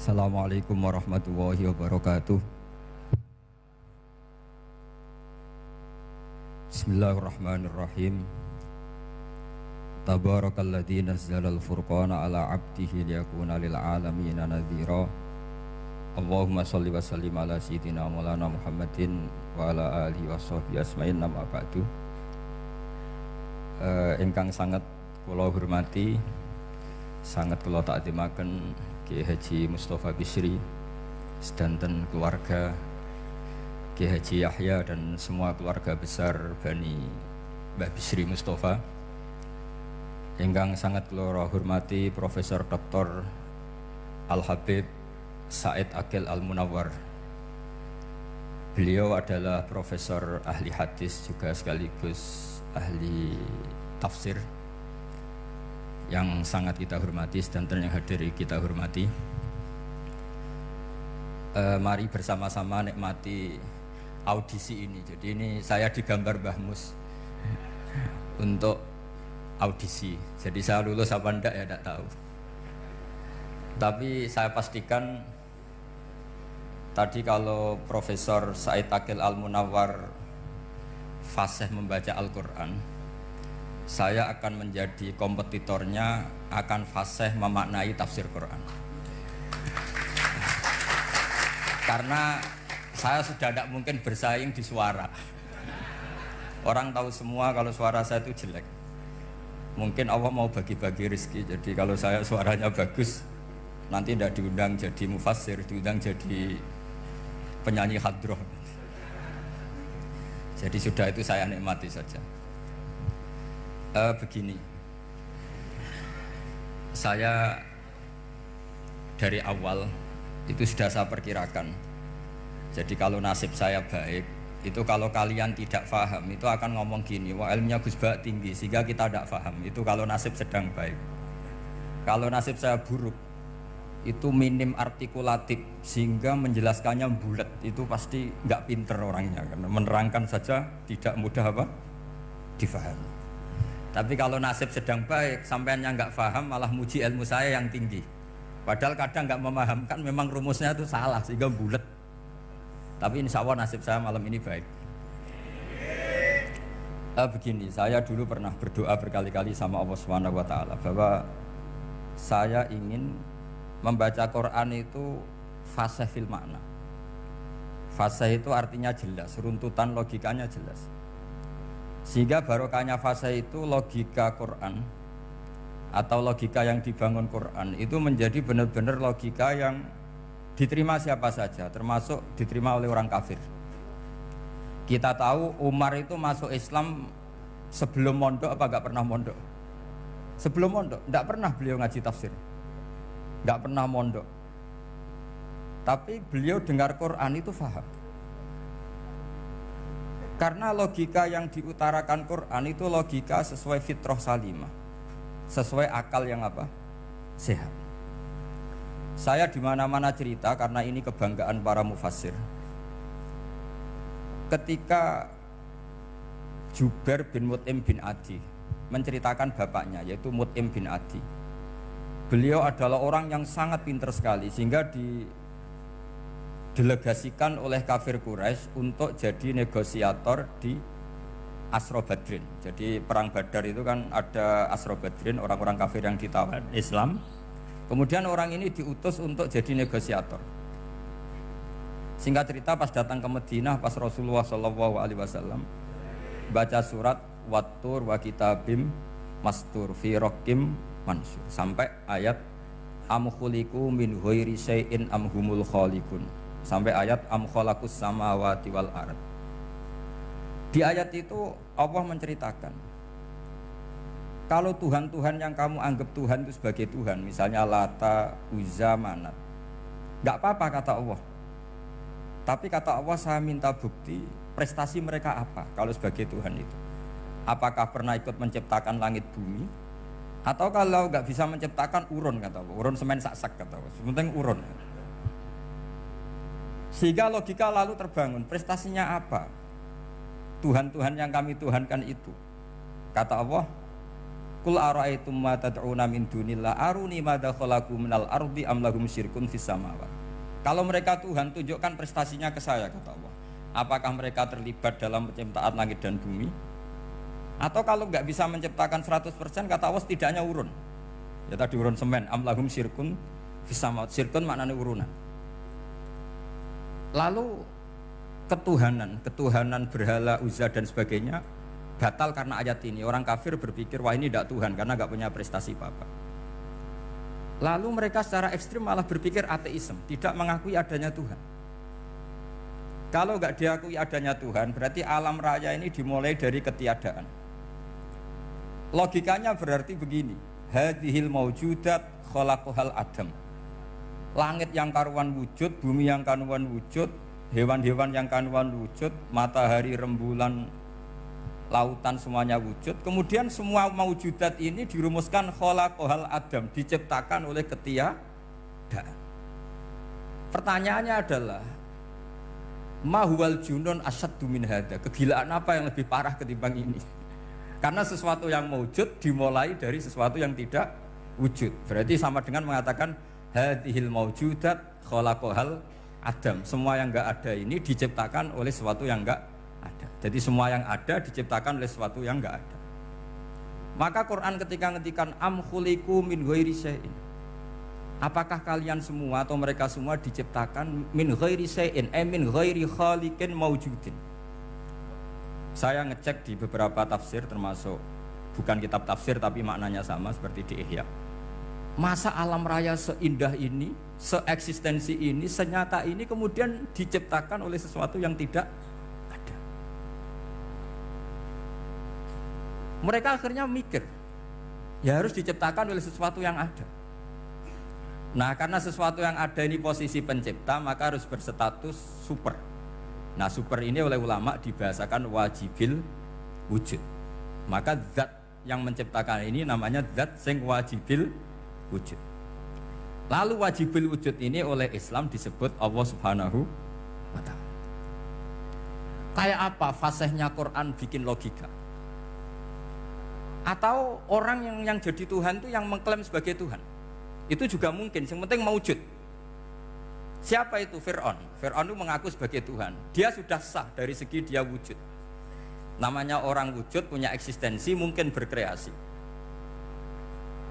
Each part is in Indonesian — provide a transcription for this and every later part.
Assalamualaikum warahmatullahi wabarakatuh. Bismillahirrahmanirrahim. Tabarakalladzi nazzalal furqana ala 'abdihi liyakuna lil 'alamina nadhira. Allahumma shalli wa sallim ala sayyidina maulana Muhammadin wa ala alihi washabbihi asma'in amma ba'du. Ingkang sangat kula hormati, sangat kula takzimaken Kiai Haji Mustafa Bisri sedanten keluarga, Kiai Haji Yahya dan semua keluarga besar Bani Mbah Bisri Mustafa. Ingkang sangat kula hormati Profesor Dr. Al Habib Said Aqil Al Munawwar. Beliau adalah profesor ahli hadis juga sekaligus ahli tafsir yang sangat kita hormati, sedanten yang hadir kita hormati. Mari bersama-sama nikmati audisi ini. Jadi ini saya digambar Mbah Mus untuk audisi. Jadi saya lulus apa enggak ya tidak tahu. Tapi saya pastikan tadi kalau Profesor Said Aqil Al Munawwar fasih membaca Al-Quran, saya akan menjadi kompetitornya, akan fasih memaknai tafsir Quran. Karena saya sudah tidak mungkin bersaing di suara. Orang tahu semua kalau suara saya itu jelek. Mungkin Allah mau bagi-bagi rezeki. Jadi kalau saya suaranya bagus, nanti tidak diundang jadi mufassir, diundang jadi penyanyi hadroh. Jadi sudah itu saya nikmati saja. Begini, saya dari awal itu sudah saya perkirakan. Jadi kalau nasib saya baik, itu kalau kalian tidak paham itu akan ngomong gini, wah ilmunya Gus Bak tinggi sehingga kita tidak paham. Itu kalau nasib sedang baik. Kalau nasib saya buruk, itu minim artikulatif sehingga menjelaskannya bulat, itu pasti nggak pinter orangnya, karena menerangkan saja tidak mudah apa difahami. Tapi kalau nasib sedang baik, sampaiannya nggak paham malah muji ilmu saya yang tinggi, padahal kadang nggak memahamkan, memang rumusnya itu salah sehingga bulat. Tapi insya Allah nasib saya malam ini baik. Begini, saya dulu pernah berdoa berkali-kali sama Allah Subhanahu wa Ta'ala bahwa saya ingin membaca Quran itu fasih fil makna. Fasih itu artinya jelas, runtutan logikanya jelas. Sehingga barokahnya fasih itu logika Quran atau logika yang dibangun Quran itu menjadi benar-benar logika yang diterima siapa saja, termasuk diterima oleh orang kafir. Kita tahu Umar itu masuk Islam sebelum mondok apa enggak pernah mondok? Sebelum mondok, enggak pernah beliau ngaji tafsir. Nggak pernah mondok, tapi beliau dengar Quran itu faham. Karena logika yang diutarakan Quran itu logika sesuai fitrah salimah, sesuai akal yang apa? Sehat. Saya di mana-mana cerita karena ini kebanggaan para mufassir. Ketika Jubair bin Mut'im bin Adi menceritakan bapaknya yaitu Mut'im bin Adi, beliau adalah orang yang sangat pintar sekali sehingga didelegasikan oleh kafir Quraisy untuk jadi negosiator di Asra Badrin. Jadi perang Badar itu kan ada Asra Badrin, orang-orang kafir yang ditawan Islam. Kemudian orang ini diutus untuk jadi negosiator. Singkat cerita pas datang ke Madinah, pas Rasulullah SAW baca surat Wattur wa kitabim mastur fi raqim mansur sampai ayat am khuliqu min ghairi syai'in am humul khaliqun sampai ayat am khalaqus samawati wal ard. Di ayat itu Allah menceritakan kalau Tuhan-Tuhan yang kamu anggap Tuhan itu sebagai Tuhan, misalnya Lata, Uzza, Manat, nggak apa-apa kata Allah. Tapi kata Allah, saya minta bukti prestasi mereka apa kalau sebagai Tuhan itu. Apakah pernah ikut menciptakan langit bumi? Atau kalau nggak bisa menciptakan urun kata Allah, urun semen sak-sak kata Allah, sementing urun. Sehingga logika lalu terbangun, prestasinya apa? Tuhan-Tuhan yang kami tuhankan itu. Kata Allah, Qul ara'aytum ma tad'una min dunillah aruni madza khalaqu minal ardi am lahum syirkun fis samawat. Kalau mereka Tuhan, tunjukkan prestasinya ke saya, kata Allah. Apakah mereka terlibat dalam penciptaan langit dan bumi? Atau kalau nggak bisa menciptakan 100%, kata Allah setidaknya urun. Ya tadi urun semen, am lahum syirkun fis samawat. Syirkun maknanya urunan. Lalu ketuhanan berhala, Uzza dan sebagainya batal karena ayat ini. Orang kafir berpikir wah ini tidak Tuhan karena nggak punya prestasi apa-apa. Lalu mereka secara ekstrim malah berpikir ateisme, tidak mengakui adanya Tuhan. Kalau nggak diakui adanya Tuhan, berarti alam raya ini dimulai dari ketiadaan. Logikanya berarti begini, hadhil maujudat khalaqahal adam. Langit yang karuan wujud, bumi yang karuan wujud, hewan-hewan yang karuan wujud, matahari, rembulan, lautan semuanya wujud. Kemudian semua maujudat ini dirumuskan khalaqahal adam, diciptakan oleh ketiadaan. Pertanyaannya adalah ma huwal junun asyaddu min hadza. Kegilaan apa yang lebih parah ketimbang ini? Karena sesuatu yang wujud dimulai dari sesuatu yang tidak wujud. Berarti sama dengan mengatakan hadhil maujudat khalaqahal adam. Semua yang enggak ada ini diciptakan oleh sesuatu yang enggak ada. Jadi semua yang ada diciptakan oleh sesuatu yang enggak ada. Maka Quran ketika ngendikan am khuliqu min ghairi syai'in. Apakah kalian semua atau mereka semua diciptakan min ghairi syai'in, min ghairi khaliqin maujudin. Saya ngecek di beberapa tafsir, termasuk bukan kitab tafsir tapi maknanya sama seperti di Ihya. Masa alam raya seindah ini, seeksistensi ini, senyata ini kemudian diciptakan oleh sesuatu yang tidak ada. Mereka akhirnya mikir, ya harus diciptakan oleh sesuatu yang ada. Nah, karena sesuatu yang ada ini posisi pencipta, maka harus berstatus super. Nah, super ini oleh ulama dibahasakan wajibil wujud. Maka zat yang menciptakan ini namanya zat sing wajibil wujud. Lalu wajibil wujud ini oleh Islam disebut Allah Subhanahu wa ta'ala. Kayak apa fasihnya Quran bikin logika? Atau orang yang jadi Tuhan itu yang mengklaim sebagai Tuhan? Itu juga mungkin, yang penting mewujud. Siapa itu? Fir'aun. Fir'aun itu mengaku sebagai Tuhan. Dia sudah sah dari segi dia wujud. Namanya orang wujud punya eksistensi, mungkin berkreasi.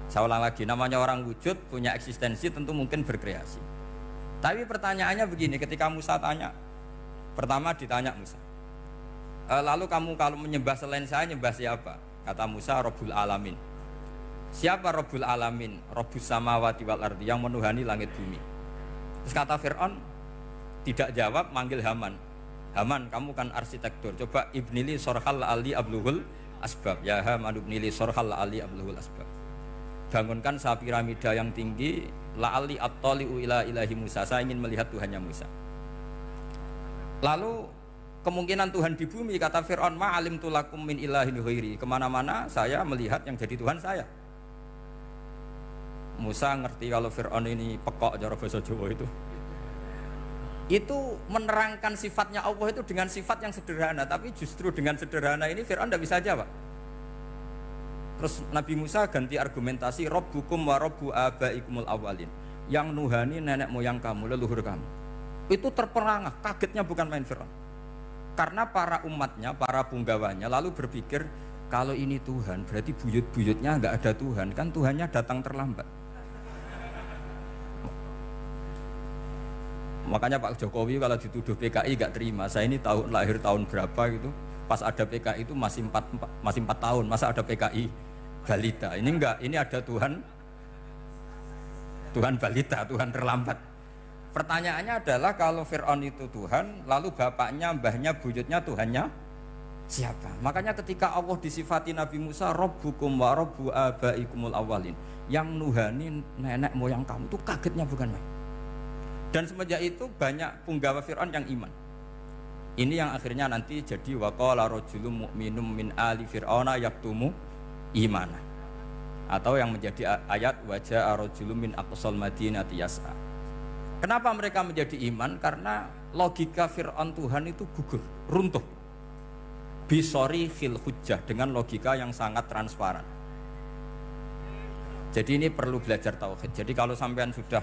Saya ulang lagi, namanya orang wujud punya eksistensi, tentu mungkin berkreasi. Tapi pertanyaannya begini, ketika Musa tanya, pertama ditanya Musa, lalu kamu kalau menyembah selain saya, nyembah siapa? Kata Musa, Rabbul Alamin. Siapa Rabbul Alamin? Rabbus samawati wal ardi, yang menuhani langit bumi. Terus kata Fir'aun, tidak jawab, manggil Haman. Haman, kamu kan arsitektur, coba ibnili sorhal ali abluhul asbab. Ya Haman ibnili sorhal ali abluhul asbab. Bangunkan satu piramida yang tinggi, la'ali at-tali'u ila ilahi Musa, saya ingin melihat Tuhannya Musa. Lalu kemungkinan Tuhan di bumi, kata Fir'aun, ma'alim tulakum min ilahin ghairi. Kemana-mana saya melihat yang jadi Tuhan saya. Musa ngerti kalau Fir'aun ini pekok cara bahasa Jawa itu menerangkan sifatnya Allah itu dengan sifat yang sederhana, tapi justru dengan sederhana ini Fir'aun tidak bisa jawab. Terus Nabi Musa ganti argumentasi, Rabbukum wa Rabbu abaikumul awalin, yang nuhani nenek moyang kamu, leluhur kamu. Itu terperangah, kagetnya bukan main Fir'aun. Karena para umatnya, para punggawanya lalu berpikir, kalau ini Tuhan berarti buyut-buyutnya nggak ada Tuhan, kan Tuhannya datang terlambat. Makanya Pak Jokowi kalau dituduh PKI gak terima. Saya ini lahir tahun berapa gitu, pas ada PKI itu masih 4 tahun, masa ada PKI balita? Ini enggak, ini ada Tuhan balita, Tuhan terlambat. Pertanyaannya adalah kalau Fir'aun itu Tuhan, lalu bapaknya, mbahnya, buyutnya Tuhannya siapa? Makanya ketika Allah disifati Nabi Musa, Rabbukum wa Rabbu abaikumul awalin, yang nuhani nenek moyang kamu, itu kagetnya bukan main. Dan semenjak itu banyak punggawa Fir'aun yang iman. Ini yang akhirnya nanti jadi waqala rajulun mu'minum min ali fir'auna yaktumu imana. Atau yang menjadi ayat wajah rajulun min aqsal madinati yas'a. Kenapa mereka menjadi iman? Karena logika Fir'aun Tuhan itu gugur, runtuh. Bisori khil hujjah, dengan logika yang sangat transparan. Jadi ini perlu belajar tauhid. Jadi kalau sampean sudah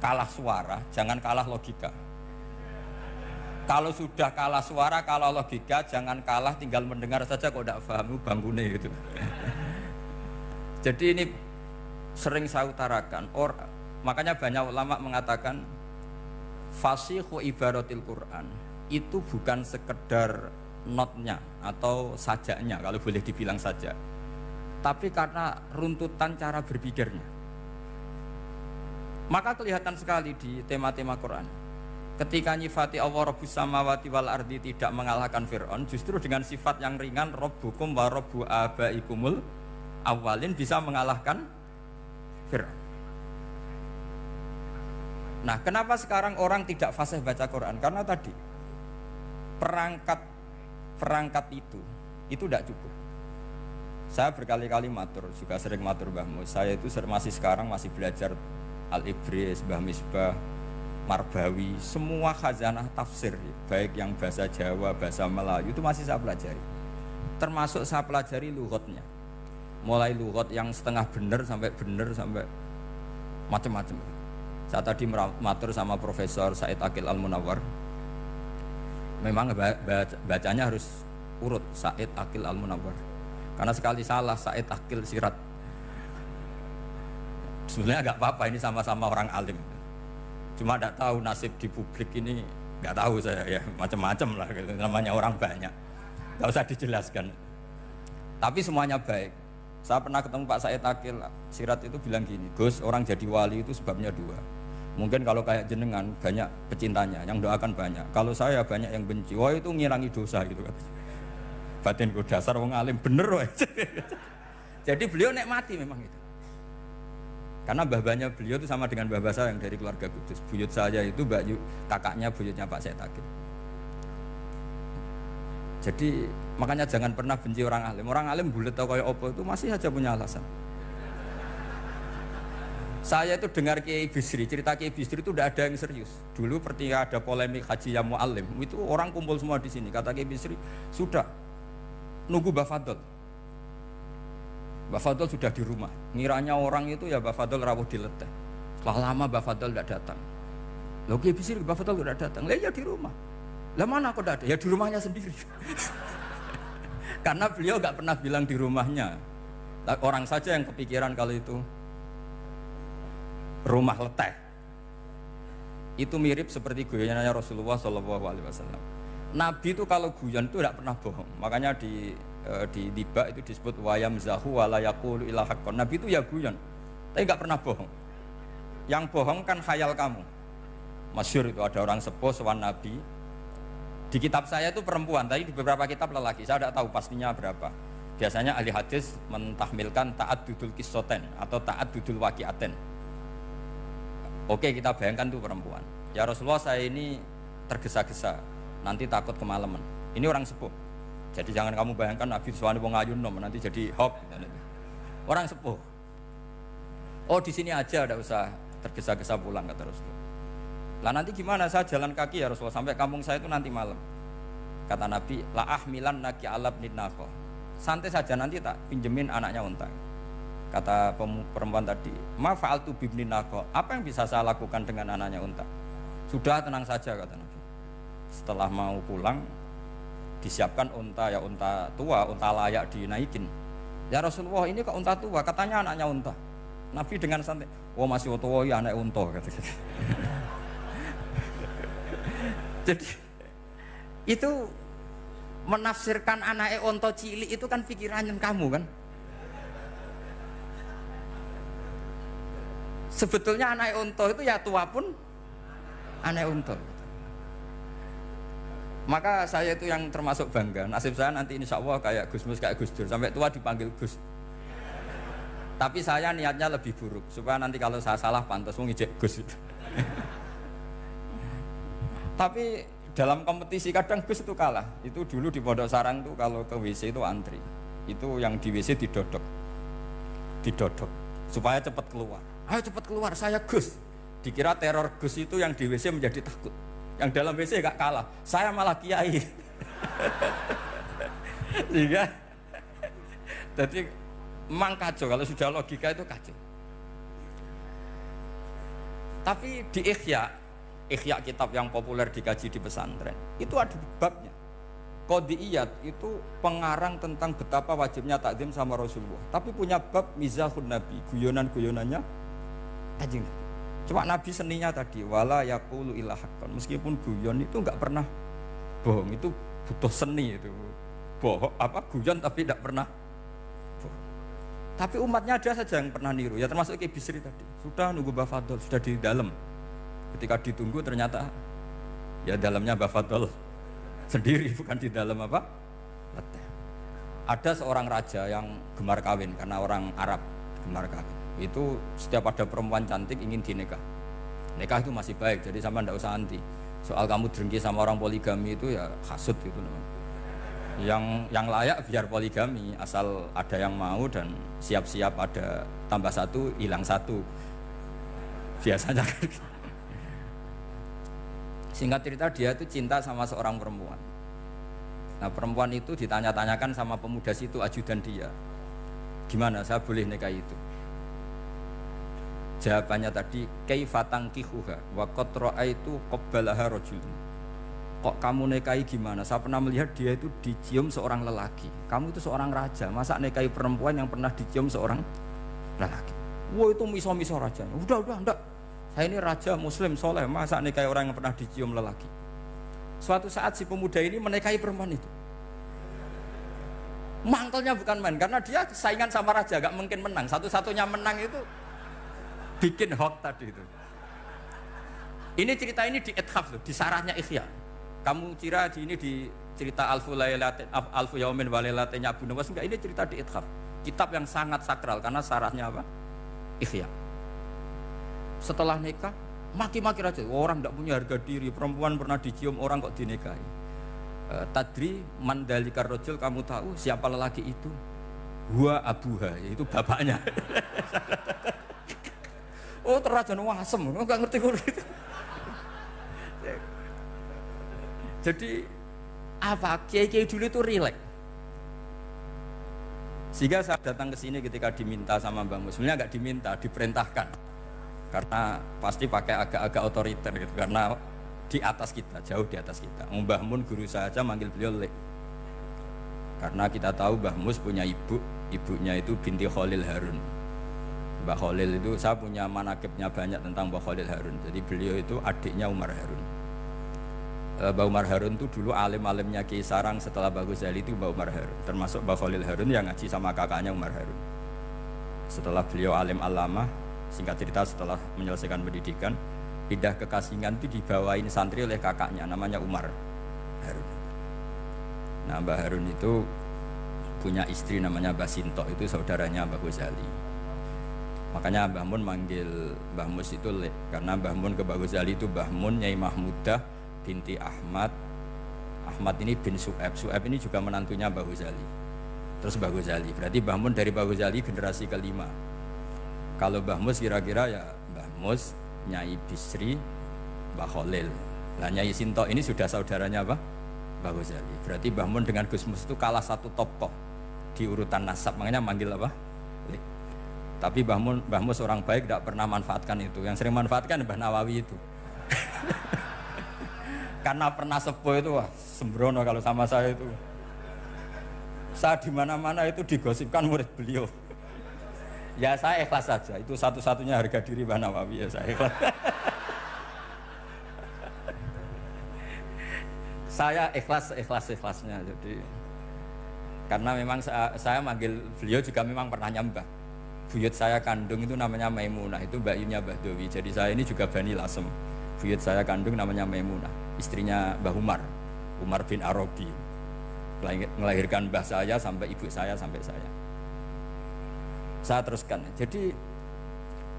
kalah suara, jangan kalah logika. Kalau sudah kalah suara, kalah logika, jangan kalah tinggal mendengar saja kok tidak paham bangunnya gitu. Jadi ini sering saya utarakan. Makanya banyak ulama mengatakan fasihu ibaratil Quran itu bukan sekedar notnya atau sajaknya kalau boleh dibilang saja, tapi karena runtutan cara berpikirnya. Maka kelihatan sekali di tema-tema Quran ketika nyifati Allah Rabbus samawati wal ardi tidak mengalahkan Fir'aun, justru dengan sifat yang ringan Rabbukum wa Rabbu abaikumul awalin bisa mengalahkan Fir'aun. Nah, kenapa sekarang orang tidak fasih baca Quran? Karena tadi perangkat itu tidak cukup. Saya berkali-kali matur, juga sering matur Mbah Mus. Saya itu masih belajar Al-Ibris, Mbah Misbah, Marbawi, semua khazanah tafsir, baik yang bahasa Jawa, bahasa Melayu itu masih saya pelajari. Termasuk saya pelajari lughatnya. Mulai lughat yang setengah benar sampai macam-macam. Saya tadi matur sama Profesor Said Aqil Al-Munawwar. Memang bacanya harus urut Said Aqil Al-Munawwar. Karena sekali salah Said Aqil Sirat. Sebenarnya enggak apa-apa, ini sama-sama orang alim. Cuma enggak tahu nasib di publik ini, enggak tahu saya ya, macam-macam lah gitu. Namanya orang banyak. Enggak usah dijelaskan. Tapi semuanya baik. Saya pernah ketemu Pak Said Aqil Sirat itu bilang gini, Gus, orang jadi wali itu sebabnya dua. Mungkin kalau kayak jenengan banyak pecintanya, yang doakan banyak. Kalau saya banyak yang benci, wah itu ngirangi dosa gitu kan. Batinku dasar wong alim bener wah. Jadi beliau nikmati memang itu. Karena babanya beliau itu sama dengan babah saya yang dari keluarga Kudus. Buyut saya itu kakaknya buyutnya Pak Said Aqil. Jadi makanya jangan pernah benci orang alim. Orang alim bulet atau kayak opo itu masih saja punya alasan. Saya itu dengar Kiai Bisri, cerita Kiai Bisri itu tidak ada yang serius. Dulu ketika ada polemik Haji yang Mu'alim, itu orang kumpul semua di sini. Kata Kiai Bisri, sudah nunggu Mbah Fadl. Mbah Fadl sudah di rumah. Ngiranya orang itu ya Mbah Fadl rawuh dileteh. Setelah lama Mbah Fadl tidak datang. Loh Kiai Bisri, Mbah Fadl tidak datang. Lah ya di rumah. Lah mana kok tidak ada? Ya di rumahnya sendiri. Karena beliau nggak pernah bilang di rumahnya. Orang saja yang kepikiran kalau itu rumah leteh. Itu mirip seperti guyonannya Rasulullah SAW. Nabi itu kalau guyon itu tidak pernah bohong. Makanya di Tiba itu disebut wayam zahu wala yaqulu illa haqqan. Nabi itu ya guyon, tapi nggak pernah bohong. Yang bohong kan khayal kamu. Masyhur itu ada orang sepuh sowan Nabi. Di kitab saya itu perempuan, tapi di beberapa kitab lelaki. Saya tidak tahu pastinya berapa. Biasanya ahli hadis mentahmilkan taat dudul kisoten atau taat dudul waqiaten. Oke, kita bayangkan itu perempuan. Ya Rasulullah, saya ini tergesa-gesa, nanti takut kemalaman. Ini orang sepuh. Jadi jangan kamu bayangkan Nabi suami wong ayu nom nanti jadi hop. Orang sepuh. Oh di sini aja, tidak usah tergesa-gesa pulang kata Rasulullah. Lah nanti gimana, saya jalan kaki ya Rasulullah sampai kampung saya itu nanti malam. Kata Nabi, la ahmilan naki alab nidnaqo. Santai saja, nanti tak pinjemin anaknya unta. Kata perempuan tadi, ma fa'altu bibni naqo. Apa yang bisa saya lakukan dengan anaknya unta? Sudah, tenang saja kata Nabi. Setelah mau pulang, disiapkan unta, ya unta tua, unta layak dinaikin. Ya Rasulullah, ini kok unta tua? Katanya anaknya unta. Nabi dengan santai, oh masih tua ya anak unta kata. Jadi itu menafsirkan anaknya unta cilik itu kan pikirannya kamu kan. Sebetulnya anak unta itu ya tua pun anak unta. Maka saya itu yang termasuk bangga. Nasib saya nanti insya Allah kayak Gus Mus, kayak Gus Dur, sampai tua dipanggil Gus. Tapi saya niatnya lebih buruk supaya nanti kalau saya salah pantas mau ngijek Gus. Tapi dalam kompetisi kadang Gus itu kalah. Itu dulu di Pondok Sarang tuh kalau ke WC itu antri. Itu yang di WC didodok supaya cepat keluar. Ayo cepat keluar, saya Gus. Dikira teror Gus itu yang di WC menjadi takut. Yang dalam WC gak kalah, saya malah kiai. Sehingga jadi memang kacau, kalau sudah logika itu kacau. Tapi di Ihya kitab yang populer dikaji di pesantren, itu ada babnya. Qadiyat itu pengarang tentang betapa wajibnya takzim sama Rasulullah. Tapi punya bab mizahun Nabi, guyonan-guyonannya Kanjeng Nabi. Cuma Nabi seninya tadi wala yaqulu illa haqqan. Meskipun guyon itu enggak pernah bohong, itu butuh seni itu. Bohong apa guyon tapi tidak pernah bohong. Tapi umatnya ada saja yang pernah niru, ya termasuk Ki Bisri tadi. Sudah nunggu Mbah Fadl, sudah di dalam. Ketika ditunggu ternyata ya dalamnya Mbah Fadl sendiri, bukan di dalam apa? Leteh. Ada seorang raja yang gemar kawin karena orang Arab gemar kawin. Itu setiap ada perempuan cantik ingin dinikah. Nikah itu masih baik, jadi sama ndak usah anti. Soal kamu dengki sama orang poligami itu ya hasut gitu namanya. Yang layak biar poligami asal ada yang mau dan siap-siap ada tambah satu hilang satu. Biasanya kan. Singkat cerita dia itu cinta sama seorang perempuan. Nah perempuan itu ditanya-tanyakan sama pemuda situ ajudan dia, gimana saya boleh nikahi itu? Jawabannya tadi kaifatang kihuha wa qad ra'aitu qabbalaha rajulun. Kok kamu nikahi gimana? Saya pernah melihat dia itu dicium seorang lelaki. Kamu itu seorang raja, masa nikahi perempuan yang pernah dicium seorang lelaki? Wah itu miso-miso raja. Udah enggak. Saya ini raja muslim soleh, masa nikahi orang yang pernah dicium lelaki? Suatu saat si pemuda ini menikahi perempuan itu. Mangkelnya bukan main, karena dia saingan sama raja, gak mungkin menang. Satu-satunya menang itu bikin hoax tadi itu. Ini cerita ini di Ithaf loh, di sarahnya Ihya. Kamu kira di ini di cerita Alfu Yaumin wa Lailatin Abu Nawas, enggak, ini cerita di Ithaf. Kitab yang sangat sakral karena sarahnya apa? Ihya. Setelah nikah maki-maki raja, orang tidak punya harga diri, perempuan pernah dicium orang kok dinikahi. Tadri mandalikar rojul, kamu tahu siapa lelaki itu? Huwa abuha, yaitu bapaknya. Oh terrajan wasem, nggak ngerti itu. Jadi apa? Kiai-kiai dulu itu rileks. Sehingga saya datang ke sini ketika diminta sama Mbah Mus, sebenarnya nggak diminta, diperintahkan. Karena pasti pakai agak-agak otoriter gitu, karena di atas kita, jauh di atas kita. Mbah Mun guru saya aja manggil beliau Lek. Karena kita tahu Mbah Mus punya ibu, ibunya itu binti Khalil Harun. Mbah Khalil itu, saya punya manakibnya banyak tentang Mbah Khalil Harun. Jadi beliau itu adiknya Umar Harun. Mbah Umar Harun itu dulu alim-alimnya Ki Sarang, setelah Mbah Ghazali itu Mbah Umar Harun. Termasuk Mbah Khalil Harun yang ngaji sama kakaknya Umar Harun. Setelah beliau alim alama, singkat cerita setelah menyelesaikan pendidikan, pindah ke Kasingan itu dibawain santri oleh kakaknya namanya Umar Harun. Nah Mbah Harun itu punya istri namanya Mbah Sinto, itu saudaranya Mbah Ghazali. Makanya Mbah Mun manggil Mbah Mus itu Lek, karena Mbah Mun ke Mbah Ghazali itu Mbah Mun Nyai Mahmudah binti Ahmad. Ahmad ini bin Su'aib, Su'aib ini juga menantunya Mbah Ghazali. Terus Mbah Ghazali, berarti Mbah Mun dari Mbah Ghazali generasi kelima. Kalau Mbah Mus kira-kira ya Mbah Mus, Nyai Bisri, Mbah Khalil. Nah Nyai Sinto ini sudah saudaranya apa? Mbah Ghazali. Berarti Mbah Mun dengan Gus Mus itu kalah satu tokoh di urutan nasab, makanya manggil apa? Lek. Tapi Mbah Mus orang baik, tidak pernah manfaatkan itu. Yang sering manfaatkan Mbah Nawawi itu. Karena pernah sepuh itu, wah sembrono kalau sama saya itu. Saya di mana-mana itu digosipkan murid beliau. Ya saya ikhlas saja, itu satu-satunya harga diri Mbah Nawawi, ya saya ikhlas. Saya ikhlasnya, jadi karena memang saya manggil beliau juga memang pernah nyembah. Buyut saya kandung itu namanya Maimunah, itu Mbak Yunya Mbah Dowi. Jadi saya ini juga Bani Lasem. Buyut saya kandung namanya Maimunah, istrinya Mbah Umar bin Arabi. Melahirkan mbah saya sampai ibu saya sampai saya. Saya teruskan. Jadi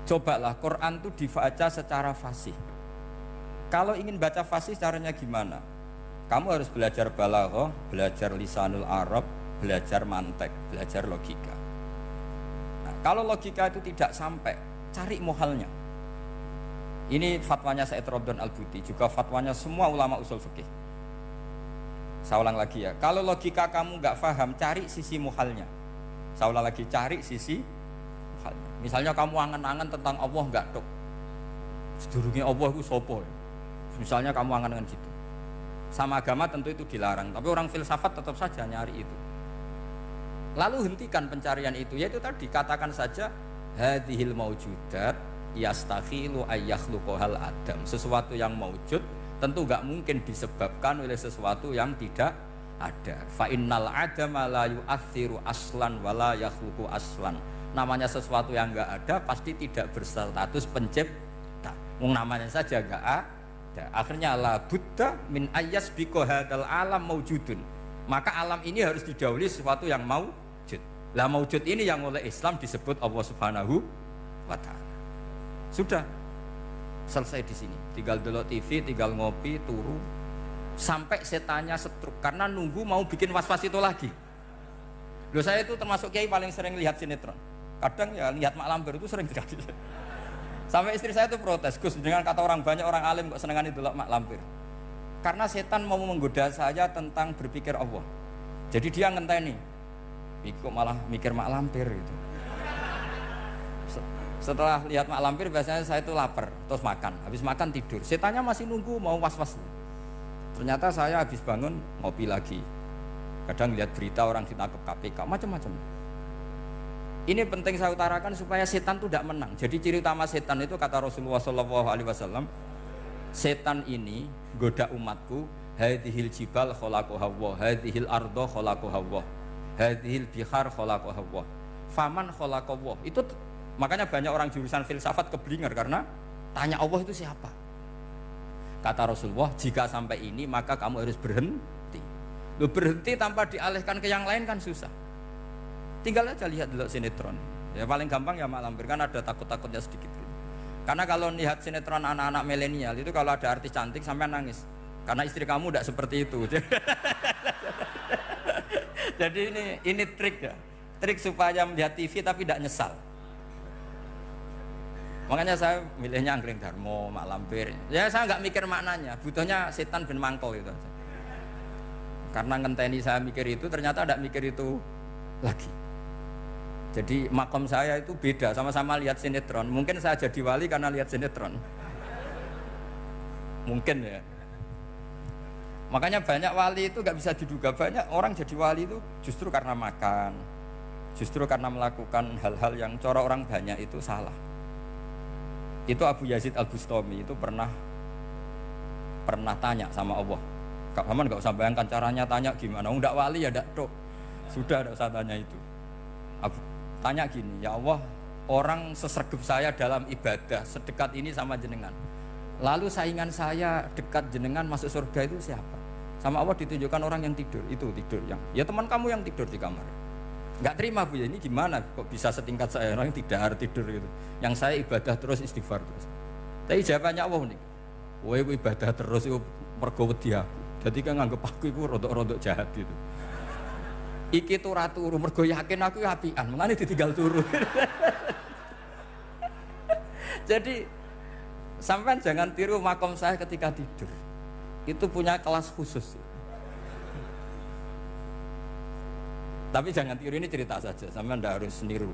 cobalah Quran itu dibaca secara fasih. Kalau ingin baca fasih caranya gimana? Kamu harus belajar balaghah, belajar lisanul Arab, belajar mantek, belajar logika. Nah, kalau logika itu tidak sampai, cari muhalnya. Ini fatwanya Said Robdon Al-Buti, juga fatwanya semua ulama usul fikih. Saya ulang lagi ya, kalau logika kamu nggak paham, cari sisi muhalnya. Saya ulang lagi, cari sisi muhalnya. Misalnya kamu angan-angan tentang Allah nggak dok, sedurunge Allah iku sapa. Misalnya kamu angan-angan gitu. Sama agama tentu itu dilarang, tapi orang filsafat tetap saja nyari itu. Lalu hentikan pencarian itu, yaitu tadi katakan saja hadhil maujudat yastakhilu ayyakhluqahal adam. Sesuatu yang maujud tentu enggak mungkin disebabkan oleh sesuatu yang tidak ada. Fa innal adama la yu'athiru aslan wala yakhluqu aslan. Namanya sesuatu yang enggak ada pasti tidak berstatus pencipta. Namanya saja enggak ada. Akhirnya la budda min ayyasbiqu hadzal alam maujudun. Maka alam ini harus didahului sesuatu yang maujud. Lah maujud ini yang oleh Islam disebut Allah Subhanahu wa taala. Sudah selesai di sini. Tinggal delok TV, tinggal ngopi, turu sampai setannya setruk karena nunggu mau bikin was-was itu lagi. Loh, saya itu termasuk kiai paling sering lihat sinetron. Kadang ya lihat Mak Lampir itu sering terjadi. Sampai istri saya itu protes, Gus, dengan kata orang banyak orang alim kok senengani delok Mak Lampir. Karena setan mau menggoda saya tentang berpikir Allah. Jadi dia ngenteni. Kok malah mikir Mak Lampir gitu. Setelah lihat Mak Lampir biasanya saya itu lapar, terus makan. Habis makan tidur. Setannya masih nunggu mau was-was. Ternyata saya habis bangun ngopi lagi. Kadang lihat berita orang ditangkap KPK, macam-macam. Ini penting saya utarakan supaya setan itu tidak menang. Jadi ciri utama setan itu kata Rasulullah SAW, setan ini goda umatku, hadhil jibal khalaqaha Allah, hadhil ardo khalaqaha Allah, hadhil bihar khalaqaha Allah, faman khalaqaha Allah. Itu makanya banyak orang jurusan filsafat keblinger karena tanya Allah itu siapa. Kata Rasulullah, jika sampai ini maka kamu harus berhenti. Loh, berhenti tanpa dialihkan ke yang lain kan susah. Tinggal aja lihat dulu sinetron. Ya paling gampang ya Mak Lampir, kan ada takut-takutnya sedikit gitu. Karena kalau lihat sinetron anak-anak milenial itu kalau ada artis cantik sampai nangis. Karena istri kamu tidak seperti itu. Jadi ini trik ya. Trik supaya melihat TV tapi tidak nyesal. Makanya saya milihnya Angkring Darmo, Mak Lampir. Ya saya nggak mikir maknanya, butuhnya setan ben mangkol itu aja. Karena ngenteni saya mikir itu, ternyata tidak mikir itu lagi. Jadi makom saya itu beda, sama-sama lihat sinetron. Mungkin saya jadi wali karena lihat sinetron. Mungkin ya. Makanya banyak wali itu nggak bisa diduga. Banyak orang jadi wali itu justru karena makan, justru karena melakukan hal-hal yang cara orang banyak itu salah. Itu Abu Yazid Al-Bustami itu pernah tanya sama Allah. Kak Haman nggak usah bayangkan caranya tanya gimana. Nggak wali ya nggak tok. Sudah nggak usah tanya itu. Tanya gini, ya Allah, orang sesregep saya dalam ibadah sedekat ini sama jenengan. Lalu saingan saya dekat jenengan masuk surga itu siapa? Sama Allah ditunjukkan orang yang tidur, itu tidur yang, ya teman kamu yang tidur di kamar. Nggak terima Bu ya, ini gimana kok bisa setingkat saya orang yang tidak tidur gitu. Yang saya ibadah terus istighfar terus. Tapi jawabannya Allah nih, wah ibadah terus itu mergo wedi aku. Jadi kan nganggep aku itu rodok-rodok jahat gitu. Iki tuh ratu mergo yakin aku apian, mengani ditinggal turu. Jadi sampean jangan tiru makom saya ketika tidur. Itu punya kelas khusus. Tapi jangan tiru, ini cerita saja, sampean ndak harus niru.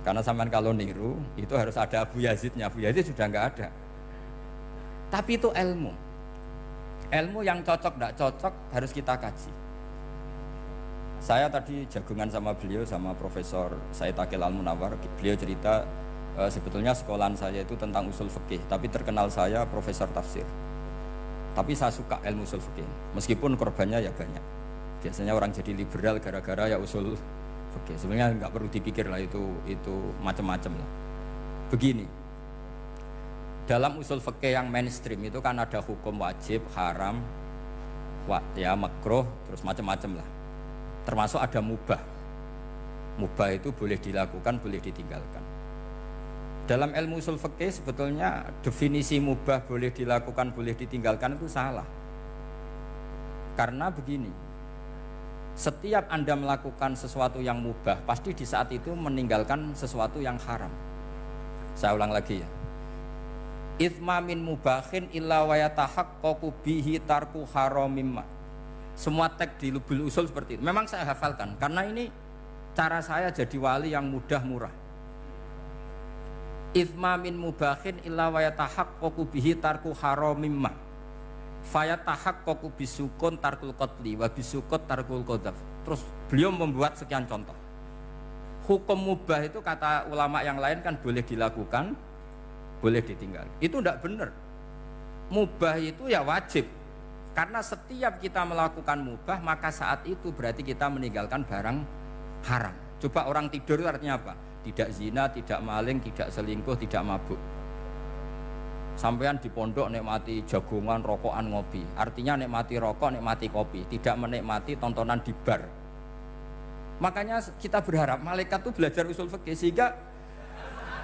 Karena sampean kalau niru itu harus ada Abu Yazidnya. Abu Yazid sudah nggak ada. Tapi itu ilmu. Ilmu yang cocok ndak cocok harus kita kaji. Saya tadi jagungan sama beliau, sama Profesor Said Akil Al-Munawar. Beliau cerita sebetulnya sekolahan saya itu tentang usul fikih, tapi terkenal saya profesor tafsir. Tapi saya suka ilmu usul fikih, meskipun korbannya ya banyak. Biasanya orang jadi liberal gara-gara ya usul fikih. Sebenarnya nggak perlu dipikir lah, itu macam-macam lah. Begini, dalam usul fikih yang mainstream itu kan ada hukum wajib, haram, ya makruh, terus macam-macam lah. Termasuk ada mubah. Mubah itu boleh dilakukan, boleh ditinggalkan. Dalam ilmu usul fikih sebetulnya definisi mubah boleh dilakukan, boleh ditinggalkan itu salah. Karena begini, setiap Anda melakukan sesuatu yang mubah, pasti di saat itu meninggalkan sesuatu yang haram. Saya ulang lagi ya. Itsma min mubahin illa wa yatahaqqaqu bihi tarku haramimma. Semua teks di Lubul Usul seperti itu. Memang saya hafalkan karena ini cara saya jadi wali yang mudah murah. Ithma min mubahin illa wa yatahaqqaqu bihi tarku haramimma. Fayatahaqqaqu bisukun tarkul qatli wa bisukut tarkul qadzaf. Terus beliau membuat sekian contoh. Hukum mubah itu kata ulama yang lain kan boleh dilakukan, boleh ditinggal. Itu tidak benar. Mubah itu ya wajib. Karena setiap kita melakukan mubah, maka saat itu berarti kita meninggalkan barang haram. Coba orang tidur itu artinya apa? Tidak zina, tidak maling, tidak selingkuh, tidak mabuk. Sampean di pondok nikmati jagongan, rokokan, ngopi. Artinya nikmati rokok, nikmati kopi. Tidak menikmati tontonan di bar. Makanya kita berharap malaikat itu belajar usul fikih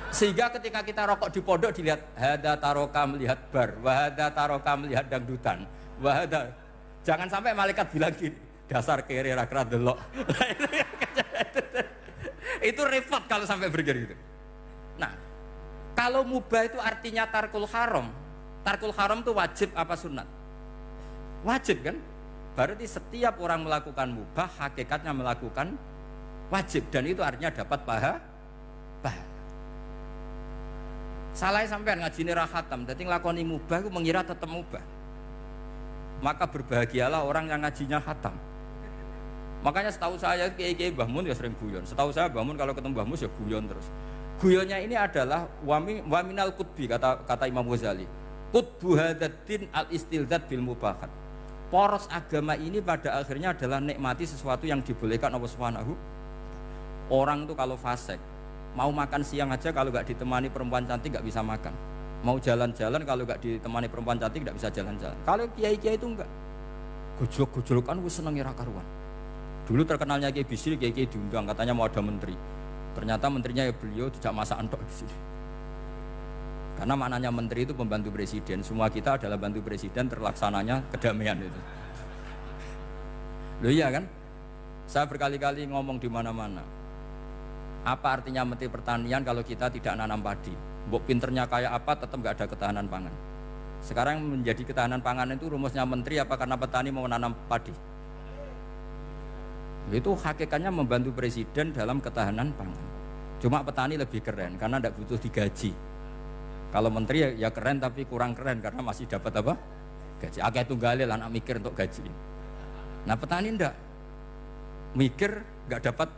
sehingga ketika kita rokok di pondok dilihat hada taroka melihat bar, wahada taroka melihat dangdutan, wahada. Jangan sampai malaikat bilang gini, dasar kere rakrat delok. Itu repot kalau sampai bergerak gitu. Nah, kalau mubah itu artinya tarkul haram. Tarkul haram itu wajib apa sunat? Wajib kan? Berarti setiap orang melakukan mubah hakikatnya melakukan wajib dan itu artinya dapat pahala. Salah sampean ngajine ra khatam, dadi nglakoni mubah iku mengira tetep mubah. Maka berbahagialah orang yang ngajinya khatam. Makanya setahu saya kiai-kiai Mbah Mun ya sering guyon. Setahu saya Mbah Mun kalau ketemu Mbah Mus ya guyon terus. Guyonnya ini adalah waminal qutbi kata Imam Ghazali. Qutbu hadaddin al-istilzat bil mubahat. Poros agama ini pada akhirnya adalah nikmati sesuatu yang dibolehkan Allah Subhanahu. Orang itu kalau fasik, mau makan siang aja kalau nggak ditemani perempuan cantik nggak bisa makan. Mau jalan-jalan kalau nggak ditemani perempuan cantik nggak bisa jalan-jalan. Kalau kiai-kiai itu enggak. Gojlok-gojlokan gue seneng ira karuan. Dulu terkenalnya Kiai Bisri, Kiai diundang katanya mau ada menteri. Ternyata menterinya ya beliau tidak masak antok di sini. Karena maknanya menteri itu pembantu presiden. Semua kita adalah bantu presiden terlaksananya kedamaian itu. Loh iya kan? Saya berkali-kali ngomong di mana-mana. Apa artinya menteri pertanian kalau kita tidak nanam padi? Mbok pinternya kayak apa tetap nggak ada ketahanan pangan. Sekarang menjadi ketahanan pangan itu rumusnya menteri apa karena petani mau nanam padi? Itu hakikatnya membantu presiden dalam ketahanan pangan. Cuma petani lebih keren karena tidak butuh digaji. Kalau menteri ya keren tapi kurang keren karena masih dapat apa? Gaji. Akeh tunggalil anak mikir untuk gaji. Nah petani ndak mikir nggak dapat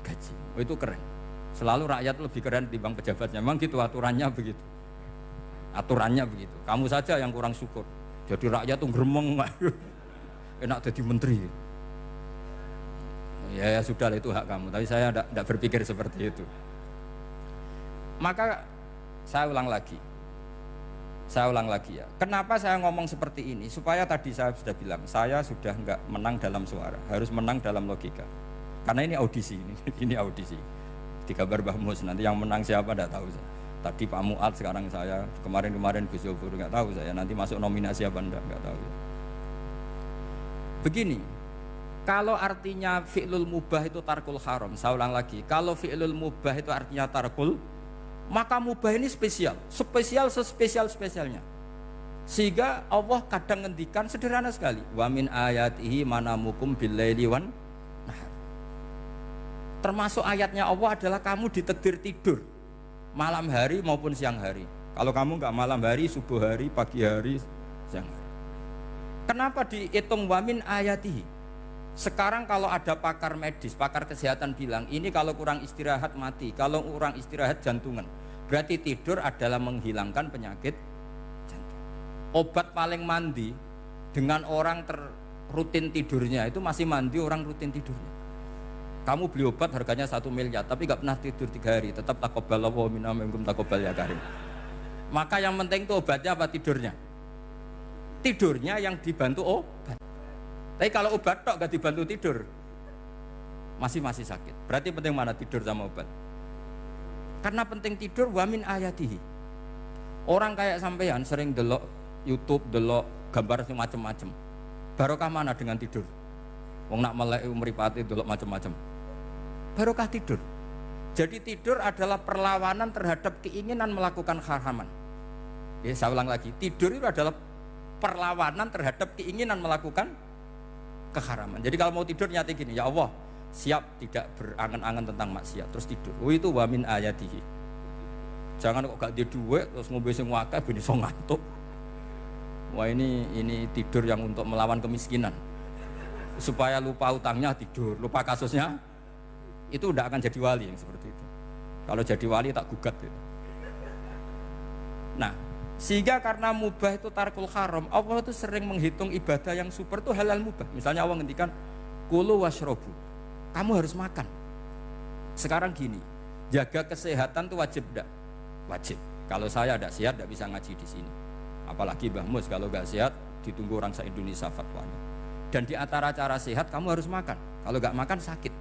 gaji. Oh, itu keren. Selalu rakyat lebih keren dibanding pejabatnya. Memang gitu aturannya begitu. Aturannya begitu. Kamu saja yang kurang syukur. Jadi rakyat tuh gremeng. Enak jadi menteri. Ya sudah itu hak kamu, tapi saya tidak berpikir seperti itu. Maka saya ulang lagi ya. Kenapa saya ngomong seperti ini? Supaya tadi saya sudah bilang, saya sudah nggak menang dalam suara, harus menang dalam logika. Karena ini audisi, ini audisi. Di kabar Mbah Mus, nanti yang menang siapa tidak tahu saya. Tadi Pak Mu'ad, sekarang saya, kemarin Gus Yobur nggak tahu saya. Nanti masuk nominasi apa nggak tahu. Begini. Kalau artinya fi'lul mubah itu tarkul haram, saya ulang lagi. Kalau fi'lul mubah itu artinya tarkul, maka mubah ini spesial sespesialnya. Sehingga Allah kadang ngendikan sederhana sekali. Wa min ayatihi manamukum billaili wan nahar. Termasuk ayatnya Allah adalah kamu ditakdir tidur malam hari maupun siang hari. Kalau kamu enggak malam hari, subuh hari, pagi hari, siang hari. Kenapa dihitung wa min ayatihi? Sekarang kalau ada pakar medis, pakar kesehatan bilang ini kalau kurang istirahat mati, kalau kurang istirahat jantungan. Berarti tidur adalah menghilangkan penyakit jantung. Obat paling mandi dengan orang rutin tidurnya itu masih mandi orang rutin tidurnya. Kamu beli obat harganya 1 miliar tapi nggak pernah tidur 3 hari, tetap taqabbalallahu minna minkum taqabbal ya karim. Maka yang penting itu obatnya apa tidurnya? Tidurnya yang dibantu obat. Tapi kalau obat tok gak dibantu tidur masih sakit. Berarti penting mana tidur sama obat? Karena penting tidur wa min ayatihi. Orang kayak sampean sering delok YouTube, delok gambar macam-macam. Barokah mana dengan tidur? Wong nak melek mripate delok macam-macam. Barokah tidur. Jadi tidur adalah perlawanan terhadap keinginan melakukan haraman. Ya, saya ulang lagi, tidur itu adalah perlawanan terhadap keinginan melakukan keharaman. Jadi kalau mau tidur nyati gini, ya Allah siap tidak berangan-angan tentang maksiat, terus tidur. Oh itu wa min ayatihi. Jangan kok gak di duit terus ngombe sing akeh ben iso ngantuk. Wah ini tidur yang untuk melawan kemiskinan. Supaya lupa utangnya tidur, lupa kasusnya, itu udah akan jadi wali yang seperti itu. Kalau jadi wali tak gugat gitu. Nah, sehingga karena mubah itu tarkul haram, Allah itu sering menghitung ibadah yang super itu halal mubah. Misalnya Allah ngendikan kulu washrobu, kamu harus makan. Sekarang gini, jaga kesehatan itu wajib enggak? Wajib. Kalau saya tidak sehat tidak bisa ngaji di sini. Apalagi Mbah Mus kalau nggak sehat ditunggu orang se-Indonesia fatwanya. Dan di antara cara sehat kamu harus makan. Kalau nggak makan sakit.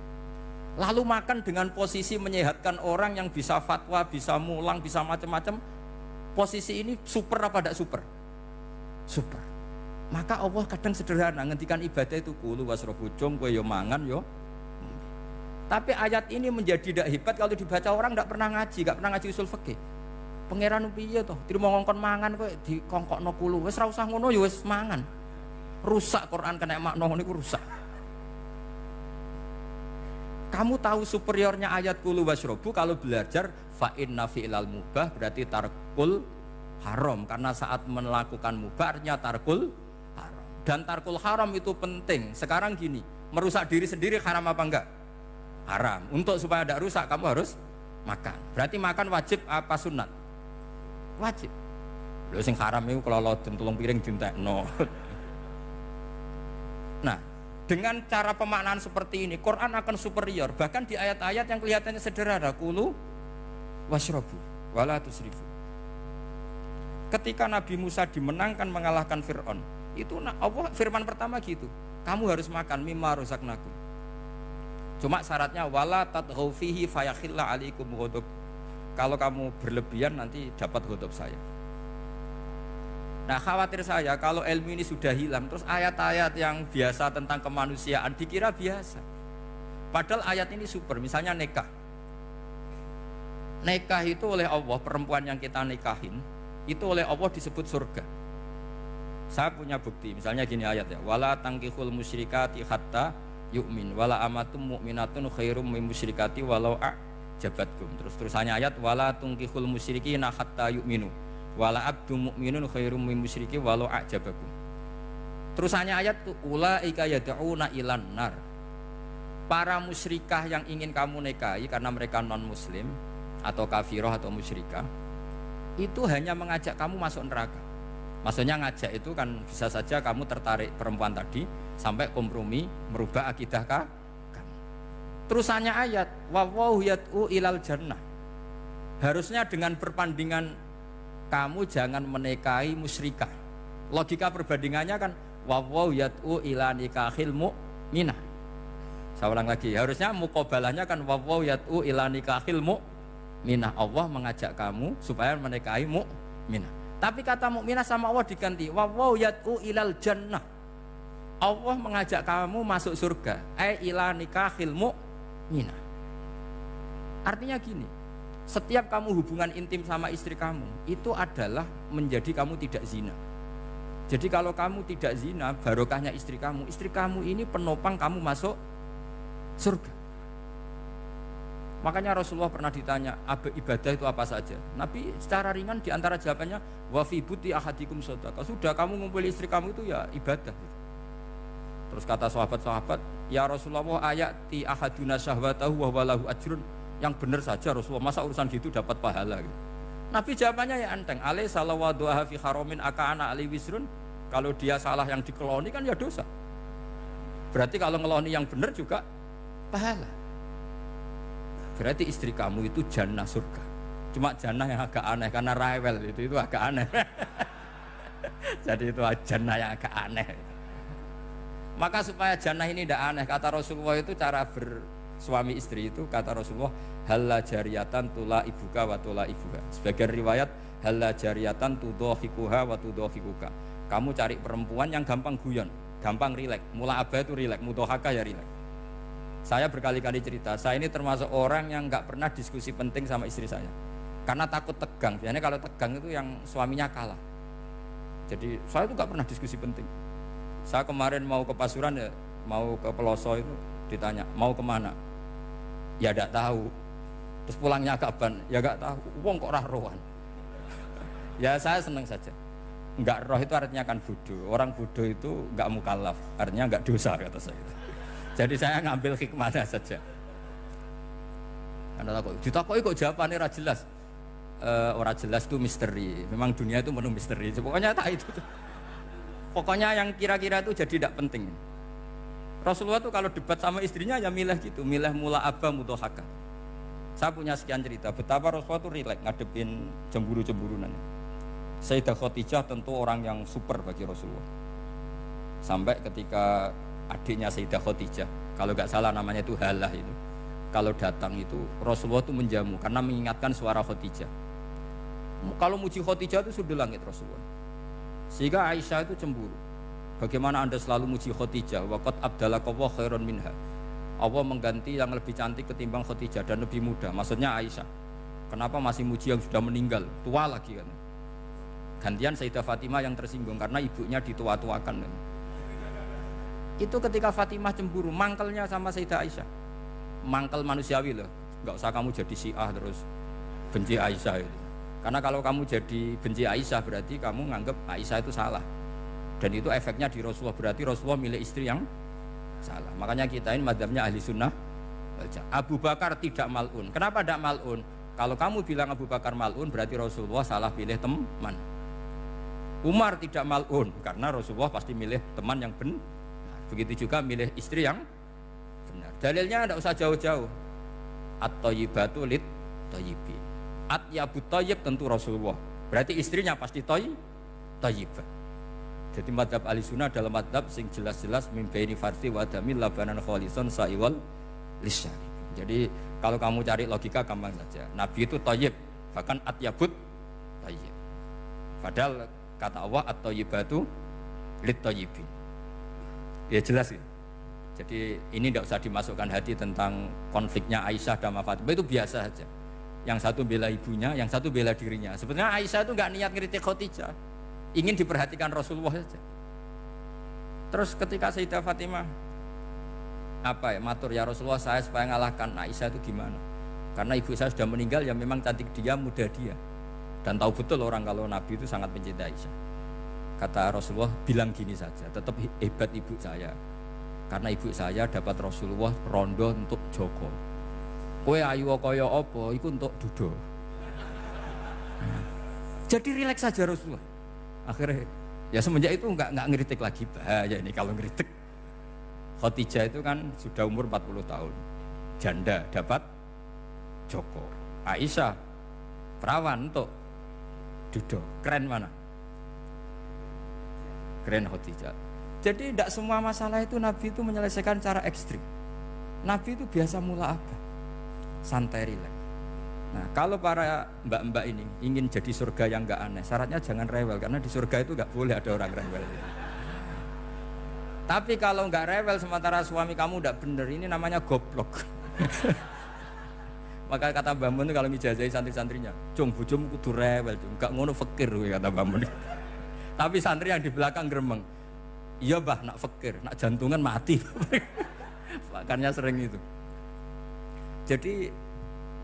Lalu makan dengan posisi menyehatkan orang yang bisa fatwa, bisa mulang, bisa macam-macam. Posisi ini super apa tidak super? Super. Maka Allah kadang sederhana ngendikan ibadah itu kulu wasrobu cung kowe yo mangan yo. Tapi ayat ini menjadi tidak hebat kalau dibaca orang tidak pernah ngaji usul fikih. Pangeran piye toh? Trimo ngongkon mangan kowe dikongkokno kulu. Wis ora usah ngono ya wis mangan. Rusak Quran kena makna niku rusak. Kamu tahu superiornya ayat kulu wasrobu kalau belajar fa inna fi'lal mubah berarti tarkul haram karena saat melakukan mubah artinya tarkul haram. Dan tarkul haram itu penting. Sekarang gini, merusak diri sendiri haram apa enggak? Haram. Untuk supaya tidak rusak kamu harus makan. Berarti makan wajib apa sunat? Wajib. Lho sing haram itu kalau loden tulung piring dintekno. Nah, dengan cara pemaknaan seperti ini, Quran akan superior. Bahkan di ayat-ayat yang kelihatannya sederhana, kulu washrobu wala tusrifu. Ketika Nabi Musa dimenangkan mengalahkan Fir'aun, itu Allah firman pertama gitu, kamu harus makan mimma razaqnakum. Cuma syaratnya wala tadghaw fihi fayakhilla alaikum ghadab. Kalau kamu berlebihan nanti dapat ghadab saya. Nah khawatir saya kalau ilmu ini sudah hilang terus ayat-ayat yang biasa tentang kemanusiaan dikira biasa. Padahal ayat ini super, misalnya nikah. Nikah itu oleh Allah, perempuan yang kita nikahin itu oleh Allah disebut surga. Saya punya bukti, misalnya gini ayat ya, wala tangkihul musyrikati hatta yu'min wala amatum mu'minatun khairum min musyrikati walau a'jabatkum. Terusannya ayat wala tangkihul musyrikina hatta yu'minu wala abdu mu'minun khairum min musyriki walau a'jabakum. Terusannya ayat tuh ulaika yad'una ilan nar. Para musyrikah yang ingin kamu nikahi karena mereka non muslim atau kafirah atau musyrikah itu hanya mengajak kamu masuk neraka. Maksudnya ngajak itu kan bisa saja kamu tertarik perempuan tadi sampai kompromi merubah akidah kamu. Terusannya ayat wawahu yad'u ilal jannah. Harusnya dengan perbandingan kamu jangan menikahi musyrikah. Logika perbandingannya kan wawahu yad'u ila nikahil mu'minah. Saya ulang lagi, harusnya muqabalahnya kan wawahu yad'u ila nikahil mu'minah. Allah mengajak kamu supaya menikahi mu'minah. Tapi kata mukminah sama Allah diganti wawahu yad'u ilal jannah. Allah mengajak kamu masuk surga. Ila nikahil mu'minah. Artinya gini, setiap kamu hubungan intim sama istri kamu itu adalah menjadi kamu tidak zina. Jadi kalau kamu tidak zina, barokahnya istri kamu ini penopang kamu masuk surga. Makanya Rasulullah pernah ditanya ibadah itu apa saja. Nabi secara ringan diantara jawabannya wa fi buti ahadikum shadaqah. Sudah kamu ngumpul istri kamu itu ya ibadah. Terus kata sahabat-sahabat, ya Rasulullah ayati ahaduna syahwatahu wa walahu ajrun. Yang benar saja Rasulullah, masa urusan gitu dapat pahala gitu. Nabi jawabannya ya enteng, alai salawa doa fi haramin akana ali wisrun. Kalau dia salah yang dikeloni kan ya dosa. Berarti kalau ngeloni yang benar juga pahala. Berarti istri kamu itu jannah surga. Cuma jannah yang agak aneh karena rewel itu agak aneh. Jadi itu jannah yang agak aneh. Maka supaya jannah ini tidak aneh, kata Rasulullah itu cara suami istri itu kata Rasulullah halla jariyatan tula ibuka wa tula ibuka. Sebagian riwayat halla jariyatan tudhahikuha wa tudhahikuka. Kamu cari perempuan yang gampang guyon, gampang rileks. Mula abah itu rileks, mudhahaka ya rileks. Saya berkali-kali cerita, saya ini termasuk orang yang nggak pernah diskusi penting sama istri saya karena takut tegang. Biasanya kalau tegang itu yang suaminya kalah. Jadi saya itu nggak pernah diskusi penting. Saya kemarin mau ke Pasuruan ya, mau ke Peloso itu ditanya mau kemana, ya tidak tahu. Terus pulangnya kapan? Ya nggak tahu. Wong kok rohan. Ya saya senang saja. Enggak roh itu artinya kan bodoh. Orang bodoh itu enggak mukallaf, artinya enggak dosa kata saya. Jadi saya ngambil hikmahnya saja. Anda takut, ditakoki kok jawabannya ora jelas. Ora jelas itu misteri. Memang dunia itu penuh misteri. Pokoknya tak itu. Pokoknya yang kira-kira itu jadi tidak penting. Rasulullah tuh kalau debat sama istrinya ya milih gitu, milih mula abba mudhahaka. Saya punya sekian cerita betapa Rasulullah tuh rileks ngadepin cemburu-cemburunan. Sayyidah Khadijah tentu orang yang super bagi Rasulullah. Sampai ketika adiknya Sayyidah Khadijah, kalau nggak salah namanya itu Halah itu, kalau datang itu Rasulullah itu menjamu karena mengingatkan suara Khadijah. Kalau muji Khadijah itu sudah langit Rasulullah. Sehingga Aisyah itu cemburu. Bagaimana Anda selalu muji Khadijah? Waqad abdalakallahu khairan minha. Allah mengganti yang lebih cantik ketimbang Khadijah dan lebih muda. Maksudnya Aisyah. Kenapa masih muji yang sudah meninggal? Tua lagi kan. Gantian Sayyidah Fatimah yang tersinggung karena ibunya ditua-tuakan. Itu ketika Fatimah cemburu, mangkelnya sama Sayyidah Aisyah. Mangkel manusiawi loh. Enggak usah kamu jadi Syiah terus benci Aisyah itu. Karena kalau kamu jadi benci Aisyah berarti kamu nganggap Aisyah itu salah. Dan itu efeknya di Rasulullah, berarti Rasulullah milih istri yang salah. Makanya kita ini madzhabnya ahli sunnah. Abu Bakar tidak mal'un. Kenapa tidak mal'un? Kalau kamu bilang Abu Bakar mal'un berarti Rasulullah salah pilih teman. Umar tidak mal'un karena Rasulullah pasti milih teman yang benar. Begitu juga milih istri yang benar. Dalilnya tidak usah jauh-jauh. At-thayyibatu lit-thayyibin. At-yabut thayyib tentu Rasulullah. Berarti istrinya pasti thayyibah. Jadi madzhab ahli sunnah dalam madzhab sing jelas-jelas min baini farsi wa damil labanan khalisan sa'iwal lisyari. Jadi kalau kamu cari logika gampang saja. Nabi itu thayyib, bahkan at-yabut thayyib. Padahal kata Allah at-thayyibatu lit-thayyibin. Ya jelas ya. Jadi ini tidak usah dimasukkan hati tentang konfliknya Aisyah dan Fatimah, itu biasa saja. Yang satu bela ibunya, yang satu bela dirinya. Sebenarnya Aisyah itu nggak niat ngeritik Khadijah, ingin diperhatikan Rasulullah saja. Terus ketika Sayyidah Fatimah matur ya Rasulullah, saya supaya ngalahkan Aisyah itu gimana? Karena ibu saya sudah meninggal, ya memang cantik dia, muda dia. Dan tahu betul orang kalau Nabi itu sangat mencintai Aisyah. Kata Rasulullah, bilang gini saja, tetap hebat ibu saya. Karena ibu saya dapat Rasulullah rondo untuk Joko. Kowe ayu kaya apa, iku untuk dudo. Jadi rileks saja Rasulullah. Akhirnya, ya semenjak itu nggak ngeritik lagi. Bahaya ini kalau ngeritik. Khadijah itu kan sudah umur 40 tahun. Janda dapat Joko. Aisyah perawan untuk dudo. Keren mana? Keren Khadijah. Jadi tidak semua masalah itu Nabi itu menyelesaikan cara ekstrim. Nabi itu biasa mula apa? Santai rileks. Nah, kalau para mbak-mbak ini ingin jadi surga yang enggak aneh, syaratnya jangan rewel, karena di surga itu enggak boleh ada orang rewel. Tapi kalau enggak rewel sementara suami kamu enggak bener, ini namanya goblok. Maka kata Mbah Mun kalau ngijazahi santri-santrinya, "Cung, bojomu kudu rewel, cung. Enggak ngono fakir," kata Mbah Mun. Tapi santri yang di belakang gremeng, "Iya, Mbah, nak fakir, nak jantungan mati." Makanya sering itu. Jadi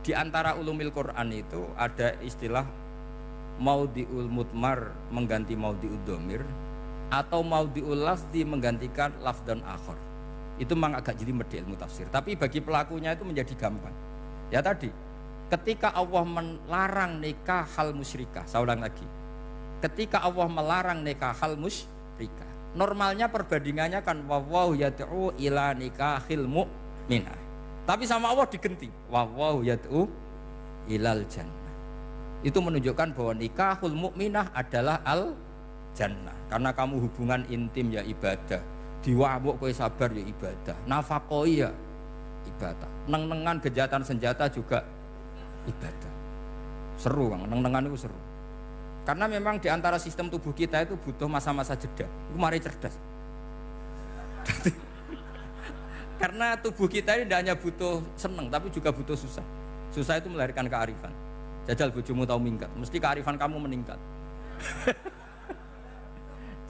di antara ulumil Quran itu ada istilah maudhi'ul mutmar mengganti maudhi'ud dhamir atau maudhi'ul lafzi menggantikan lafdan akhar. Itu memang agak jadi medel ilmu tafsir, tapi bagi pelakunya itu menjadi gampang. Ya tadi, ketika Allah melarang nikah hal musyrikah, saya ulang lagi. Ketika Allah melarang nikah hal musyrikah, normalnya perbandingannya kan wallahu yad'u ila nikahil mu'minah. Tapi sama Allah digenti, wallahu yad'u ilal jannah. Itu menunjukkan bahwa nikahul mukminah adalah al jannah. Karena kamu hubungan intim ya ibadah, diwamuk kowe sabar ya ibadah, nafakoi ya ibadah, neng-nengan kejahatan senjata juga ibadah. Seru Bang, neng-nengan itu seru. Karena memang di antara sistem tubuh kita itu butuh masa-masa jeda. Itu mari cerdas. Karena tubuh kita ini tidak hanya butuh seneng, tapi juga butuh susah. Susah itu melahirkan kearifan. Jajal bojomu tahu minggat, mesti kearifan kamu meningkat.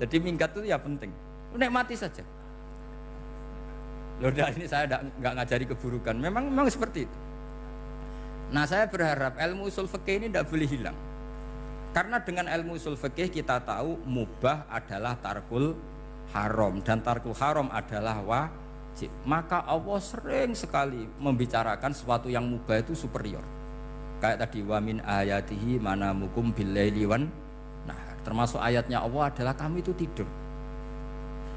Jadi minggat itu ya penting. Nikmati saja. Loh, ini saya nggak ngajari keburukan. Memang seperti itu. Nah saya berharap ilmu usul fikih ini tidak boleh hilang. Karena dengan ilmu usul fikih kita tahu mubah adalah tarkul haram dan tarkul haram adalah wajib. Maka Allah sering sekali membicarakan sesuatu yang mubah itu superior. Kayak tadi wa min ayatihi manamukum billaili wan. Nah, termasuk ayatnya Allah adalah kamu itu tidur.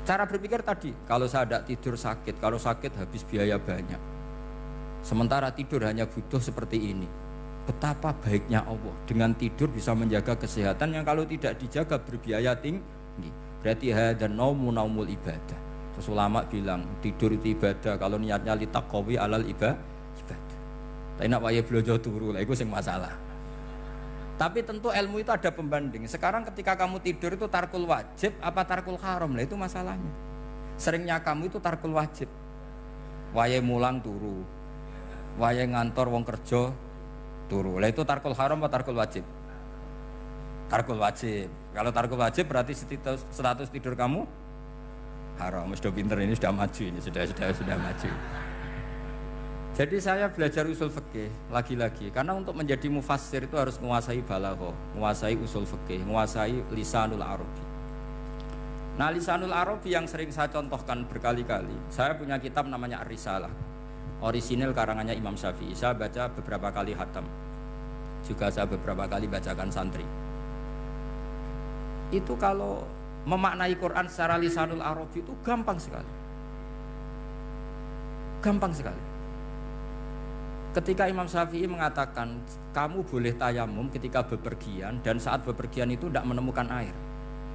Cara berpikir tadi, kalau saya tidak tidur sakit, kalau sakit habis biaya banyak. Sementara tidur hanya butuh seperti ini. Betapa baiknya Allah dengan tidur bisa menjaga kesehatan yang kalau tidak dijaga berbiaya tinggi. Berarti hadan naumul ibadah. Terus ulama bilang tidur itu ibadah kalau niatnya litaqawi alal ibadah. Tapi nak wae blojo turu lah itu sing masalah. Tapi tentu ilmu itu ada pembanding. Sekarang ketika kamu tidur itu tarkul wajib apa tarkul haram lah itu masalahnya. Seringnya kamu itu tarkul wajib. Wae mulang turu. Wae ngantor wong kerja turu. Lah itu tarkul haram atau tarkul wajib? Tarkul wajib. Kalau tarkul wajib berarti status tidur kamu haram. Sudah pinter ini sudah maju ini sudah maju. Jadi saya belajar usul fikih lagi-lagi karena untuk menjadi mufassir itu harus menguasai balaghah, menguasai usul fikih, menguasai lisanul arabi. Nah, lisanul arabi yang sering saya contohkan berkali-kali. Saya punya kitab namanya Ar-Risalah. Orisinil karangannya Imam Syafi'i. Saya baca beberapa kali khatam. Juga saya beberapa kali bacakan santri. Itu kalau memaknai Quran secara lisanul arabi itu gampang sekali. Gampang sekali. Ketika Imam Syafi'i mengatakan kamu boleh tayamum ketika bepergian dan saat bepergian itu tidak menemukan air,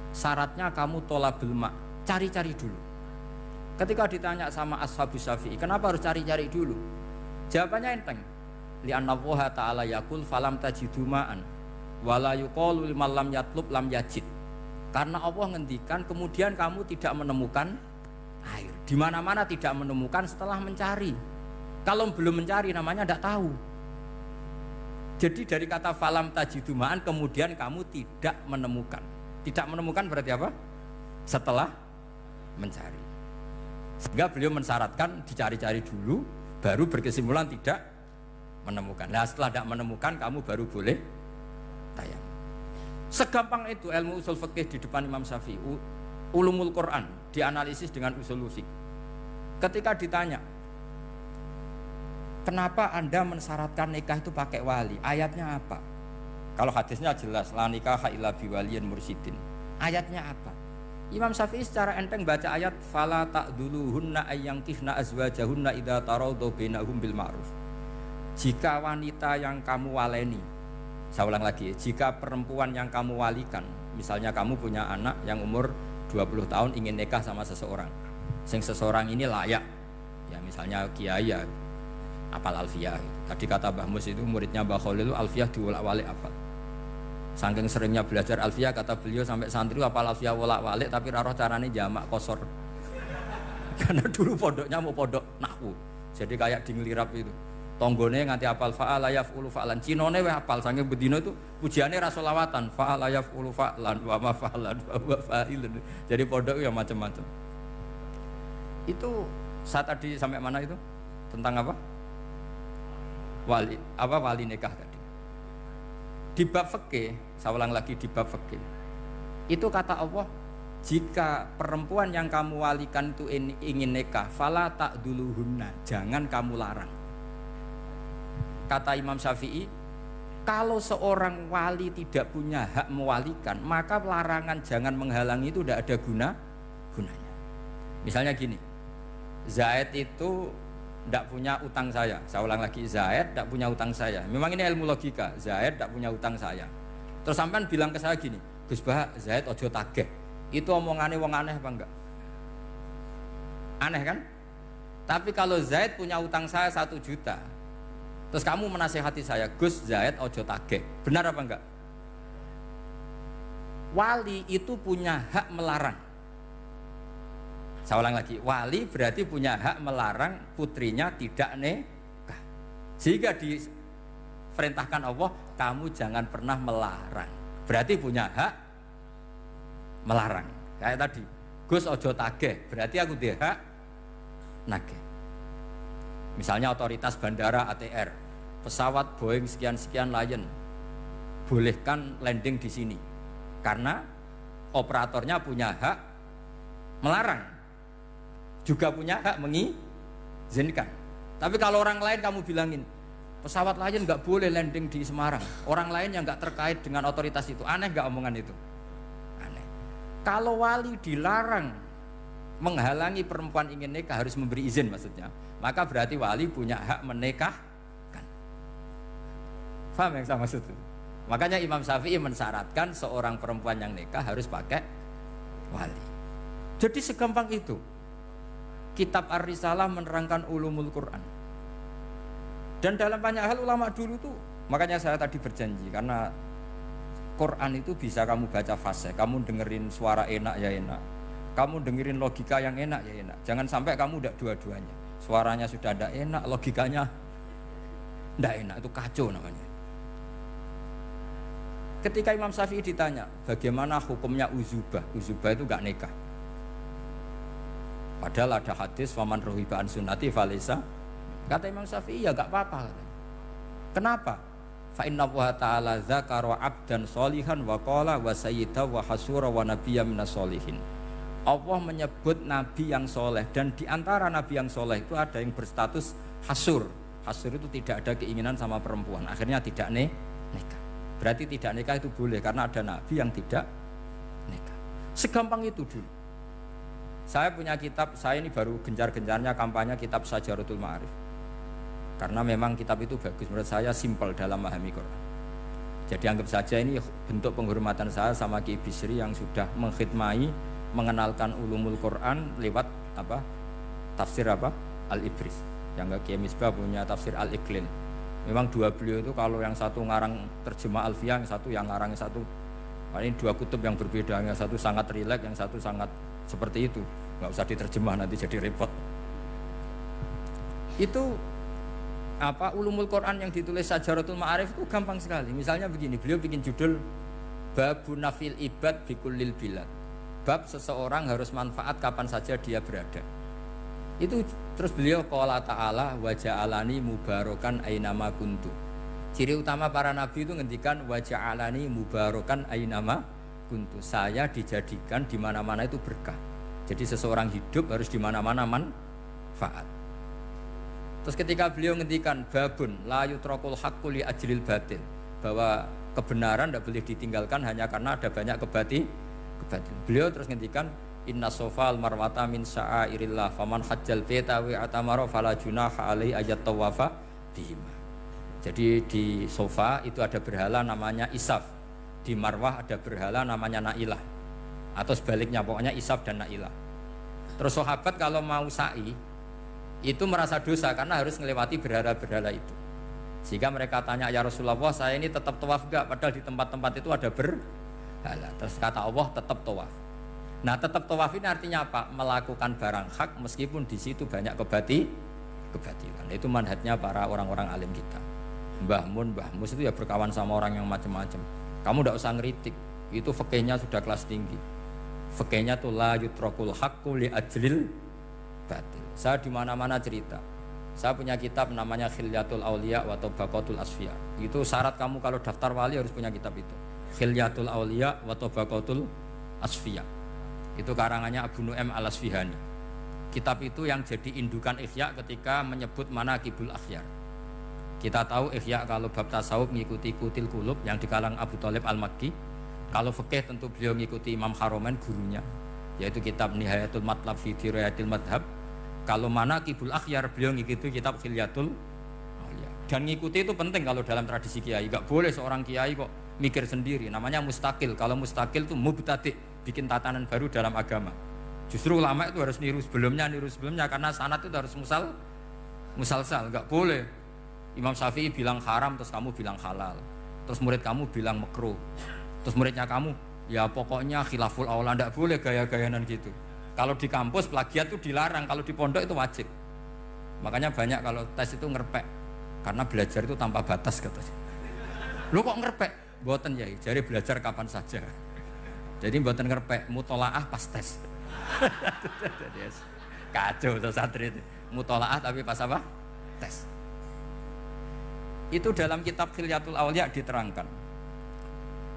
syaratnya kamu tolabul ma', cari-cari dulu. Ketika ditanya sama ashabus Syafi'i kenapa harus cari-cari dulu, jawabannya enteng, li'anna Allah ta'ala yaqul falam tajidu ma'an wala yuqalu liman lam yatlub lam yajid. Karena Allah ngendikan kemudian kamu tidak menemukan air, di mana-mana tidak menemukan setelah mencari. Kalau belum mencari namanya tidak tahu. Jadi dari kata falam tajidumaan kemudian kamu tidak menemukan. Tidak menemukan berarti apa? Setelah mencari. Sehingga beliau mensyaratkan dicari-cari dulu baru berkesimpulan tidak menemukan. Nah setelah tidak menemukan kamu baru boleh tayang. Segampang itu ilmu usul fikih di depan Imam Syafi'i. Ulumul Quran dianalisis dengan usul fiqh. Ketika ditanya kenapa Anda mensyaratkan nikah itu pakai wali? Ayatnya apa? Kalau hadisnya jelas, la nikaha illa biwaliyin mursyidin. Ayatnya apa? Imam Syafi'i secara enteng baca ayat fala ta'duluhunna ayyankihna azwajahunna idza taradhu bainahum bil ma'ruf. Jika wanita yang kamu waleni, saya ulang lagi, jika perempuan yang kamu walikan, misalnya kamu punya anak yang umur 20 tahun ingin nikah sama seseorang. Sing seseorang ini layak. Ya misalnya kiai ya apal alfiyah. Tadi kata Mbah Mus itu muridnya Mbah Khalil itu alfiyah diwolak-walik apal. Saking seringnya belajar alfiyah kata beliau sampai santri apal alfiyah wolak-walik tapi ra roh carane jamak kosor. Karena dulu pondoknya mau pondok nahwu. Jadi kayak di nglirap itu. Tonggone nganti apal fa'ala yaf'ulu fa'lan. Cinone weh apal saking bedino itu pujiane ra selawatan fa'ala yaf'ulu fa'lan wa ma fa'lan wa fa'ilun. Jadi pondok ya macam-macam. Itu saat tadi sampai mana itu? Tentang apa? Wali nikah tadi. Di bab fikih, saya ulang lagi di bab fikih. Itu kata Allah, jika perempuan yang kamu walikan itu ingin nikah, fala ta'duluhunna, jangan kamu larang. Kata Imam Syafi'i, kalau seorang wali tidak punya hak mewalikan, maka larangan jangan menghalangi itu tidak ada gunanya. Misalnya gini, Zaid itu tidak punya utang saya ulang lagi, Zaid tidak punya utang saya. Memang ini ilmu logika, Zaid tidak punya utang saya. Terus sampean bilang ke saya gini, Gus Bah, Zaid ojo tageh. Itu omongannya wong aneh apa enggak? Aneh kan? Tapi kalau Zaid punya utang saya 1 juta, terus kamu menasihati saya, Gus Zaid ojo tageh, benar apa enggak? Wali itu punya hak melarang. Saya ulang lagi, wali berarti punya hak melarang putrinya tidak nikah. Sehingga diperintahkan Allah, kamu jangan pernah melarang. Berarti punya hak melarang. Kayak tadi, Gus ojo tageh, berarti aku dia hak nageh. Misalnya otoritas bandara ATR, pesawat Boeing sekian-sekian Lion bolehkan landing di sini karena operatornya punya hak melarang, juga punya hak mengizinkan. Tapi kalau orang lain kamu bilangin pesawat Lion nggak boleh landing di Semarang, orang lain yang nggak terkait dengan otoritas itu, aneh nggak omongan itu? Aneh. Kalau wali dilarang menghalangi perempuan ingin nikah harus memberi izin maksudnya, maka berarti wali punya hak menikahkan. Paham yang saya maksud itu? Makanya Imam Syafi'i mensyaratkan seorang perempuan yang nikah harus pakai wali. Jadi segampang itu. Kitab Ar-Risalah menerangkan ulumul Quran. Dan dalam banyak hal ulama dulu tuh, makanya saya tadi berjanji karena Quran itu bisa kamu baca fasih, kamu dengerin suara enak ya enak, kamu dengerin logika yang enak ya enak. Jangan sampai kamu udah dua-duanya. Suaranya sudah ada enak, logikanya tidak enak, itu kacau namanya. Ketika Imam Syafi'i ditanya, bagaimana hukumnya uzubah? Uzubah itu gak nikah. Padahal ada hadis faman rohiba an sunnati falesa. Kata Imam Syafi'i ya gak apa-apa. Kenapa? Fa inna Allah ta'ala dzakara 'abdan sholihan wa qala wa sayyida wa hasura wa nabiyya minas sholihin. Allah menyebut nabi yang soleh, dan di antara nabi yang soleh itu ada yang berstatus hasur. Hasur itu tidak ada keinginan sama perempuan, akhirnya tidak nikah. Berarti tidak nikah itu boleh karena ada nabi yang tidak nikah. Segampang itu dulu. Saya punya kitab, saya ini baru gencar-gencarnya kampanye kitab Syajaratul Ma'arif. Karena memang kitab itu bagus, menurut saya simpel dalam memahami Quran. Jadi anggap saja ini bentuk penghormatan saya sama Ki Bisri yang sudah mengkhidmati, mengenalkan ulumul Quran lewat tafsir Al-Ibris. Yang Ki Misbah punya tafsir Al-Iqlil. Memang dua beliau itu kalau yang satu ngarang terjemah Alfiyah, yang satu yang ngarang satu. Ini dua kutub yang berbeda, yang satu sangat rileks, yang satu sangat seperti itu. Nggak usah diterjemah nanti jadi repot. Itu ulumul Quran yang ditulis Syajaratul Ma'arif itu gampang sekali. Misalnya begini, beliau bikin judul Babun Nafil Ibad Bikullil Bilad. Bab seseorang harus manfaat kapan saja dia berada. Itu terus beliau qala ta'ala wa ja'alani mubarakan ainama kuntu. Ciri utama para nabi itu ngendikan wa ja'alani mubarakan ainama kuntu. Saya dijadikan di mana-mana itu berkah. Jadi seseorang hidup harus di mana-mana manfaat. Terus ketika beliau ngendikan babun la yutrakul haqqu li ajlil batil, bahwa kebenaran tidak boleh ditinggalkan hanya karena ada banyak kebatilan. Beliau terus ngendikan inna sofal marwata min sya'airillah faman hajjal baita wa atamara fala junaha alaihi ayat tawafa bihima. Jadi di Sofa itu ada berhala namanya Isaf, di Marwah ada berhala namanya Nailah, atau sebaliknya pokoknya Isaf dan Nailah. Terus sahabat kalau mau sa'i itu merasa dosa karena harus melewati berhala-berhala itu, sehingga mereka tanya ya Rasulullah, saya ini tetap tawaf gak? Padahal di tempat-tempat itu ada berhala. Terus kata Allah tetap tawaf. Nah tetap tawaf ini artinya apa? Melakukan barang hak meskipun di situ banyak kebatilan. Itu manhajnya para orang-orang alim kita. Mbah Mun, Mbah Mus itu ya berkawan sama orang yang macam-macam. Kamu tidak usah ngeritik, itu fikihnya sudah kelas tinggi. Fikihnya tuh la yutrakul haqqu li ajlil batil. Saya di mana-mana cerita. Saya punya kitab namanya Khilyatul Auliya wa Tabaqatul Asfiya. Itu syarat kamu kalau daftar wali harus punya kitab itu. Khilyatul Auliya wa Tabaqatul Asfiya. Itu karangannya Abu Nu'aim Al-Asfihani. Kitab itu yang jadi indukan Ihya ketika menyebut manaqibul akhyar. Kita tahu Ihya kalau bab tasawuf mengikuti Kutil Qulub yang dikalang Abu Thalib Al-Makki. Kalau fikih tentu beliau mengikuti Imam Haromen gurunya, yaitu kitab Nihayatul Matlab fi Dirayatil Madhab. Kalau manaqibul akhyar beliau mengikuti kitab Khilyatul Auliya. Dan ngikuti itu penting kalau dalam tradisi kiai. Enggak boleh seorang kiai kok mikir sendiri, namanya mustakil. Kalau mustakil itu mubtadi', bikin tatanan baru dalam agama. Justru ulama itu harus niru sebelumnya karena sanad itu harus musalsal, enggak boleh. Imam Syafi'i bilang haram terus kamu bilang halal. Terus murid kamu bilang makruh. Terus muridnya kamu ya pokoknya khilaful aula, enggak boleh gaya-gayanan gitu. Kalau di kampus plagiat itu dilarang, kalau di pondok itu wajib. Makanya banyak kalau tes itu ngerpek karena belajar itu tanpa batas katanya. Lu kok ngerpek? Mboten ya, jari belajar kapan saja. Jadi mboten ngerpek, mutolaah pas tes. Kacau tuh santri itu. Mutolaah tapi pas apa? Tes. Itu dalam kitab Khilyatul Awliya diterangkan.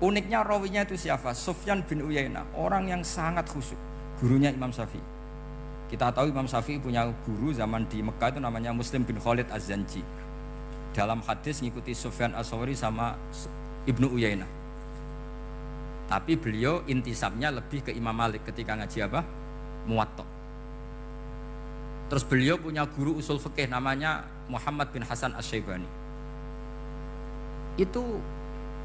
Uniknya rawinya itu siapa? Sufyan bin Uyainah, orang yang sangat khusyuk, gurunya Imam Syafi'i. Kita tahu Imam Syafi'i punya guru zaman di Mekah itu namanya Muslim bin Khalid Az-Zanji. Dalam hadis ngikuti Sufyan As-Sawri sama Ibnu Uyainah. Tapi beliau intisabnya lebih ke Imam Malik ketika ngaji apa? Muwatta. Terus beliau punya guru usul fikih namanya Muhammad bin Hasan Asy-Syaibani. Itu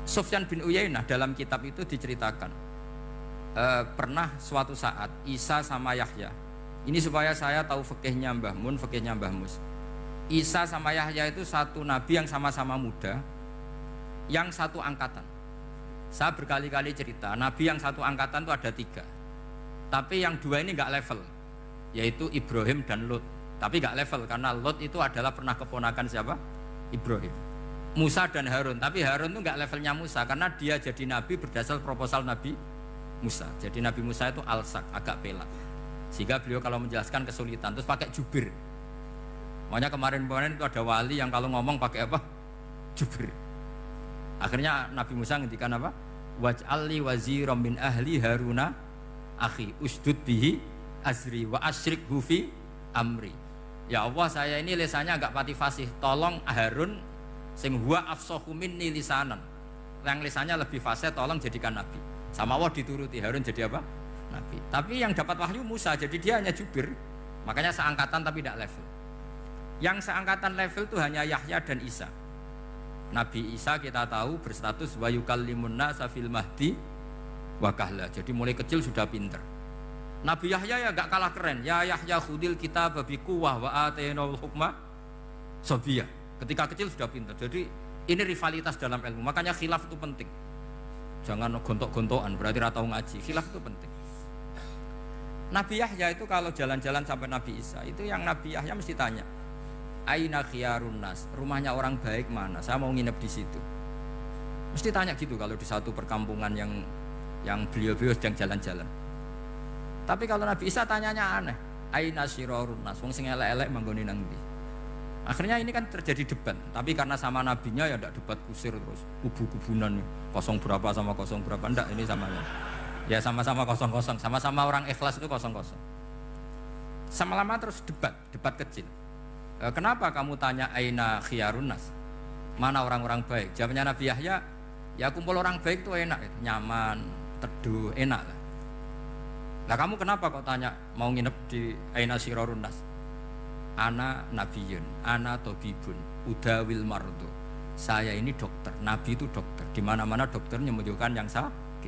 Sufyan bin Uyainah dalam kitab itu diceritakan pernah suatu saat Isa sama Yahya. Ini supaya saya tahu fikihnya Mbah Mun, fikihnya Mbah Mus. Isa sama Yahya itu satu nabi yang sama-sama muda, yang satu angkatan. Saya berkali-kali cerita, nabi yang satu angkatan itu ada 3. Tapi yang 2 ini nggak level, yaitu Ibrahim dan Lut. Tapi nggak level karena Lut itu adalah pernah keponakan siapa? Ibrahim. Musa dan Harun, tapi Harun itu nggak levelnya Musa karena dia jadi nabi berdasar proposal Nabi Musa. Jadi Nabi Musa itu alsak, agak pelat, sehingga beliau kalau menjelaskan kesulitan, terus pakai jubir. Makanya kemarin-kemarin itu ada wali yang kalau ngomong pakai apa? Jubir. Akhirnya Nabi Musa ngendikan apa? Waj'alli waziran min ahli Haruna akhi usdud bihi azri wa asyrikhu fi amri. Ya Allah, saya ini lisannya agak pati fasih, tolong Harun sing huwa afsahu minni lisanan, yang lisannya lebih fasih tolong jadikan nabi. Sama Allah dituruti, Harun jadi apa? Nabi. Tapi yang dapat wahyu Musa, jadi dia hanya jubir. Makanya seangkatan tapi tidak level. Yang seangkatan level itu hanya Yahya dan Isa. Nabi Isa kita tahu berstatus wa yukallimun nasa fil mahdi wa kahla. Jadi mulai kecil sudah pinter. Nabi Yahya ya gak kalah keren. Ya Yahya khudil kitab bi quwwah wa atainal hukma sabiyah. Ketika kecil sudah pintar. Jadi ini rivalitas dalam ilmu. Makanya khilaf itu penting. Jangan gontok-gontokan, berarti ratau ngaji. Khilaf itu penting. Nabi Yahya itu kalau jalan-jalan sampai Nabi Isa, itu yang Nabi Yahya mesti tanya, aina khiyarun nas, rumahnya orang baik mana? Saya mau nginep di situ. Mesti tanya gitu kalau di satu perkampungan yang beliau-beliau sedang jalan-jalan. Tapi kalau Nabi Isa tanyanya aneh, aina syirarun nas, wong sing elek-elek manggone nang ndi? Akhirnya ini kan terjadi debat, tapi karena sama nabinya ya tidak debat kusir terus kubu-kubunan, kosong berapa sama kosong berapa, enggak, ini samanya ya sama-sama kosong-kosong, sama-sama orang ikhlas itu kosong-kosong. Sama lama terus debat kecil. Kenapa kamu tanya aina khiyarun nas, mana orang-orang baik? Jawabnya Nabi Yahya, ya kumpul orang baik itu enak, nyaman, teduh, enak lah. Lah kamu kenapa kok tanya mau nginep di aina syirarun nas? Ana nabiyun, ana tobibun, udawil mardo. Saya ini dokter, nabi itu dokter. Di mana-mana dokter menyembuhkan yang sakit.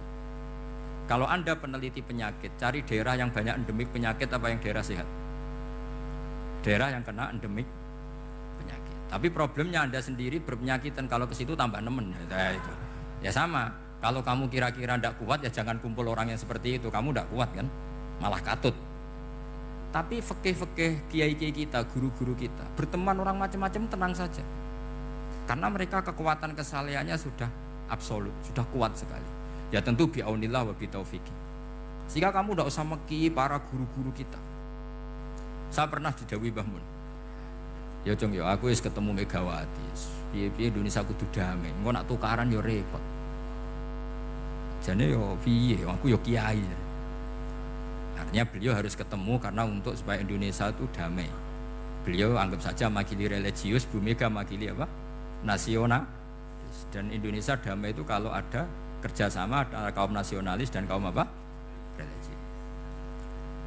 Kalau Anda peneliti penyakit, cari daerah yang banyak endemik penyakit apa yang daerah sehat? Daerah yang kena endemik penyakit. Tapi problemnya Anda sendiri berpenyakitan, kalau ke situ tambah nemen. Ya, itu. Ya sama. Kalau kamu kira-kira tidak kuat, ya jangan kumpul orang yang seperti itu. Kamu tidak kuat kan? Malah katut. Tapi fikih-fikih kiai-kiai kita, guru-guru kita, berteman orang macam-macam tenang saja. Karena mereka kekuatan kesalehannya sudah absolut, sudah kuat sekali. Ya tentu bi'aunillah wa bitaufiqi. Sehingga kamu tidak usah meki para guru-guru kita. Saya pernah didhawuhi Mbah Mun. Ya Jong, ya aku wis ketemu Megawati. Piye-piye Indonesia kudu damai. Engko nak tukaran ya repot. Jane yo piye, aku yo kiai. Artinya beliau harus ketemu karena untuk supaya Indonesia itu damai. Beliau anggap saja makili religius, Bu Mega makili apa? Nasional. Dan Indonesia damai itu kalau ada kerjasama antara kaum nasionalis dan kaum apa? Religius.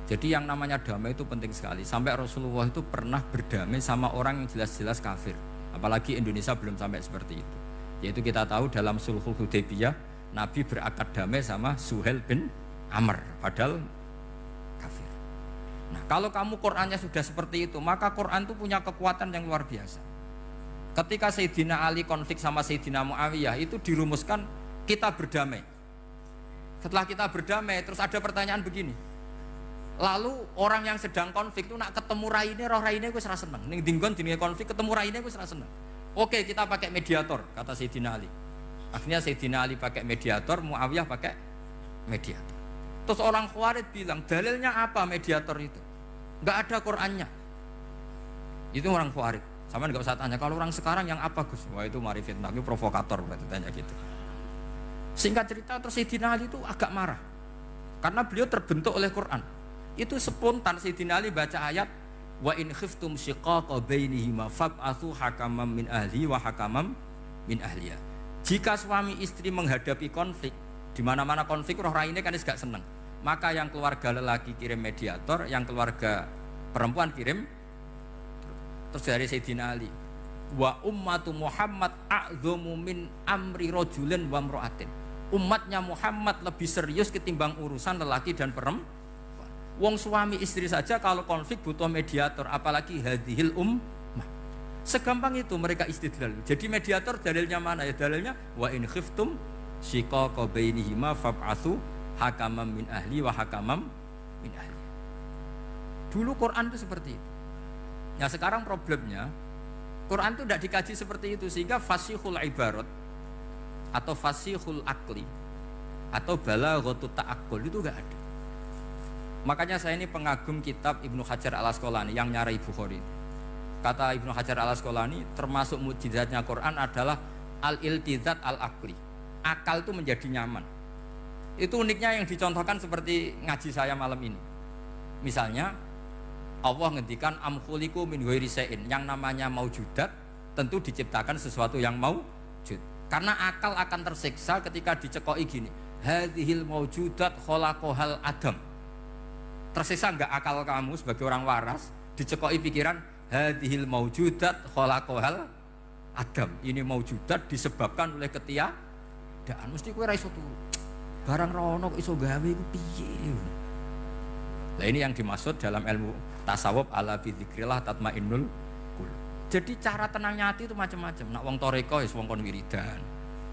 Jadi yang namanya damai itu penting sekali. Sampai Rasulullah itu pernah berdamai sama orang yang jelas-jelas kafir. Apalagi Indonesia belum sampai seperti itu. Yaitu kita tahu dalam Sulhul Hudaybiyah, Nabi berakad damai sama Suhail bin Amr. Padahal kafir. Nah, kalau kamu Qur'annya sudah seperti itu, maka Qur'an itu punya kekuatan yang luar biasa. Ketika Sayyidina Ali konflik sama Sayyidina Muawiyah, itu dirumuskan kita berdamai. Setelah kita berdamai, terus ada pertanyaan begini. Lalu orang yang sedang konflik itu nak ketemu raine, roh raine gue serasa seneng. Ning dinggon jenenge konflik ketemu raine gue serasa seneng. Oke, kita pakai mediator, kata Sayyidina Ali. Akhirnya Sayyidina Ali pakai mediator, Muawiyah pakai mediator. Terus orang Khawarij bilang, dalilnya apa mediator itu? Enggak ada Qur'annya. Itu orang Khawarij. Sama nggak usah tanya kalau orang sekarang yang apa Gus? Wah itu mari fitnah, itu provokator berarti tanya gitu. Singkat cerita terus Sayyidina Ali itu agak marah karena beliau terbentuk oleh Quran. Itu spontan Sayyidina Ali baca ayat wa in khiftum shiqaqa bainihima fab'atsu hakaman min ahli wa hakaman min ahliya. Jika suami istri menghadapi konflik, di mana-mana konflik roh raine kan gak seneng. Maka yang keluarga lelaki kirim mediator, yang keluarga perempuan kirim. Terus dari Sayyidina Ali wa ummatu Muhammad a'dhamu min amri rajulin wa imra'atin. Umatnya Muhammad lebih serius ketimbang urusan lelaki dan perempuan. Wong suami istri saja kalau konflik butuh mediator, apalagi hadhil ummah. Segampang itu mereka istidlal. Jadi mediator dalilnya mana ya? Dalilnya wa in khiftum shiqaqa bainihima fab'atsu hakaman min ahli wa hakaman min ahli. Dulu Quran itu seperti itu. Nah sekarang problemnya Quran itu tidak dikaji seperti itu, sehingga fasihul ibarat atau fasihul akli atau balaghatut ta'aqqul itu enggak ada. Makanya saya ini pengagum kitab Ibnu Hajar al-Asqalani yang nyarai Bukhari. Kata Ibnu Hajar al-Asqalani, termasuk mukjizatnya Quran adalah al-iltizat al-aqli. Akal itu menjadi nyaman. Itu uniknya yang dicontohkan seperti ngaji saya malam ini. Misalnya Allah ngendikan am khuliqu min ghairi syai'in, yang namanya maujudat tentu diciptakan sesuatu yang maujud. Karena akal akan tersiksa ketika dicekoki gini, hadhil maujudat khalaqahal adam. Tersiksa enggak akal kamu sebagai orang waras dicekoki pikiran hadhil maujudat khalaqahal adam. Ini maujudat disebabkan oleh ketiadaan. Mesti kowe ra iso turu. Barang ra ono kok iso gawe iku piye? Nah ini yang dimaksud dalam ilmu tasawuf ala bi dzikrillah tatmainnul qulub. Jadi cara tenangnya hati itu macam-macam. Nak wong toreko ya wong kon wiridan.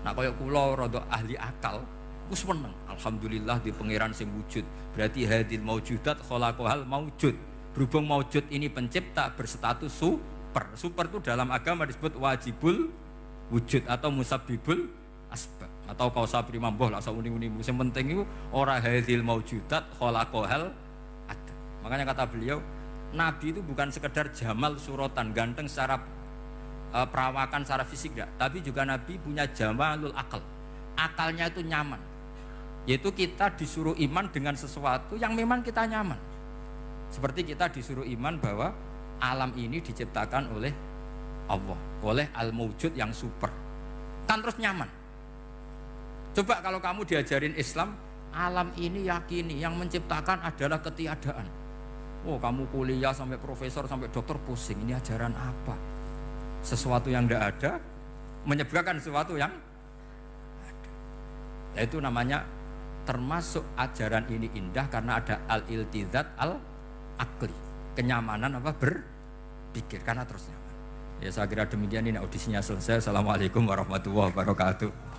Nak koyo kula rada ahli akal, wis meneng. Alhamdulillah di pangeran sing wujud. Berarti hadil maujudat khalaqahal maujud. Berhubung maujud ini pencipta berstatus super. Super itu dalam agama disebut wajibul wujud atau musabbibul asbab atau kausa primambah lah sauni-uni. Sing penting itu ora hadil maujudat khalaqahal ada. Makanya kata beliau, Nabi itu bukan sekedar jamal suratan, ganteng secara perawakan, secara fisik enggak, tapi juga Nabi punya jamalul akal. Akalnya itu nyaman. Yaitu kita disuruh iman dengan sesuatu yang memang kita nyaman. Seperti kita disuruh iman bahwa alam ini diciptakan oleh Allah, oleh al-mawjud yang super. Kan terus nyaman. Coba kalau kamu diajarin Islam, alam ini yakini yang menciptakan adalah ketiadaan. Oh kamu kuliah sampai profesor sampai dokter pusing, ini ajaran apa? Sesuatu yang tidak ada menyebabkan sesuatu yang ada. Yaitu namanya termasuk ajaran ini indah karena ada al-iltizat al-aqli, kenyamanan apa berpikir karena terus nyaman. Ya saya kira demikian, ini audisinya selesai. Assalamualaikum warahmatullahi wabarakatuh.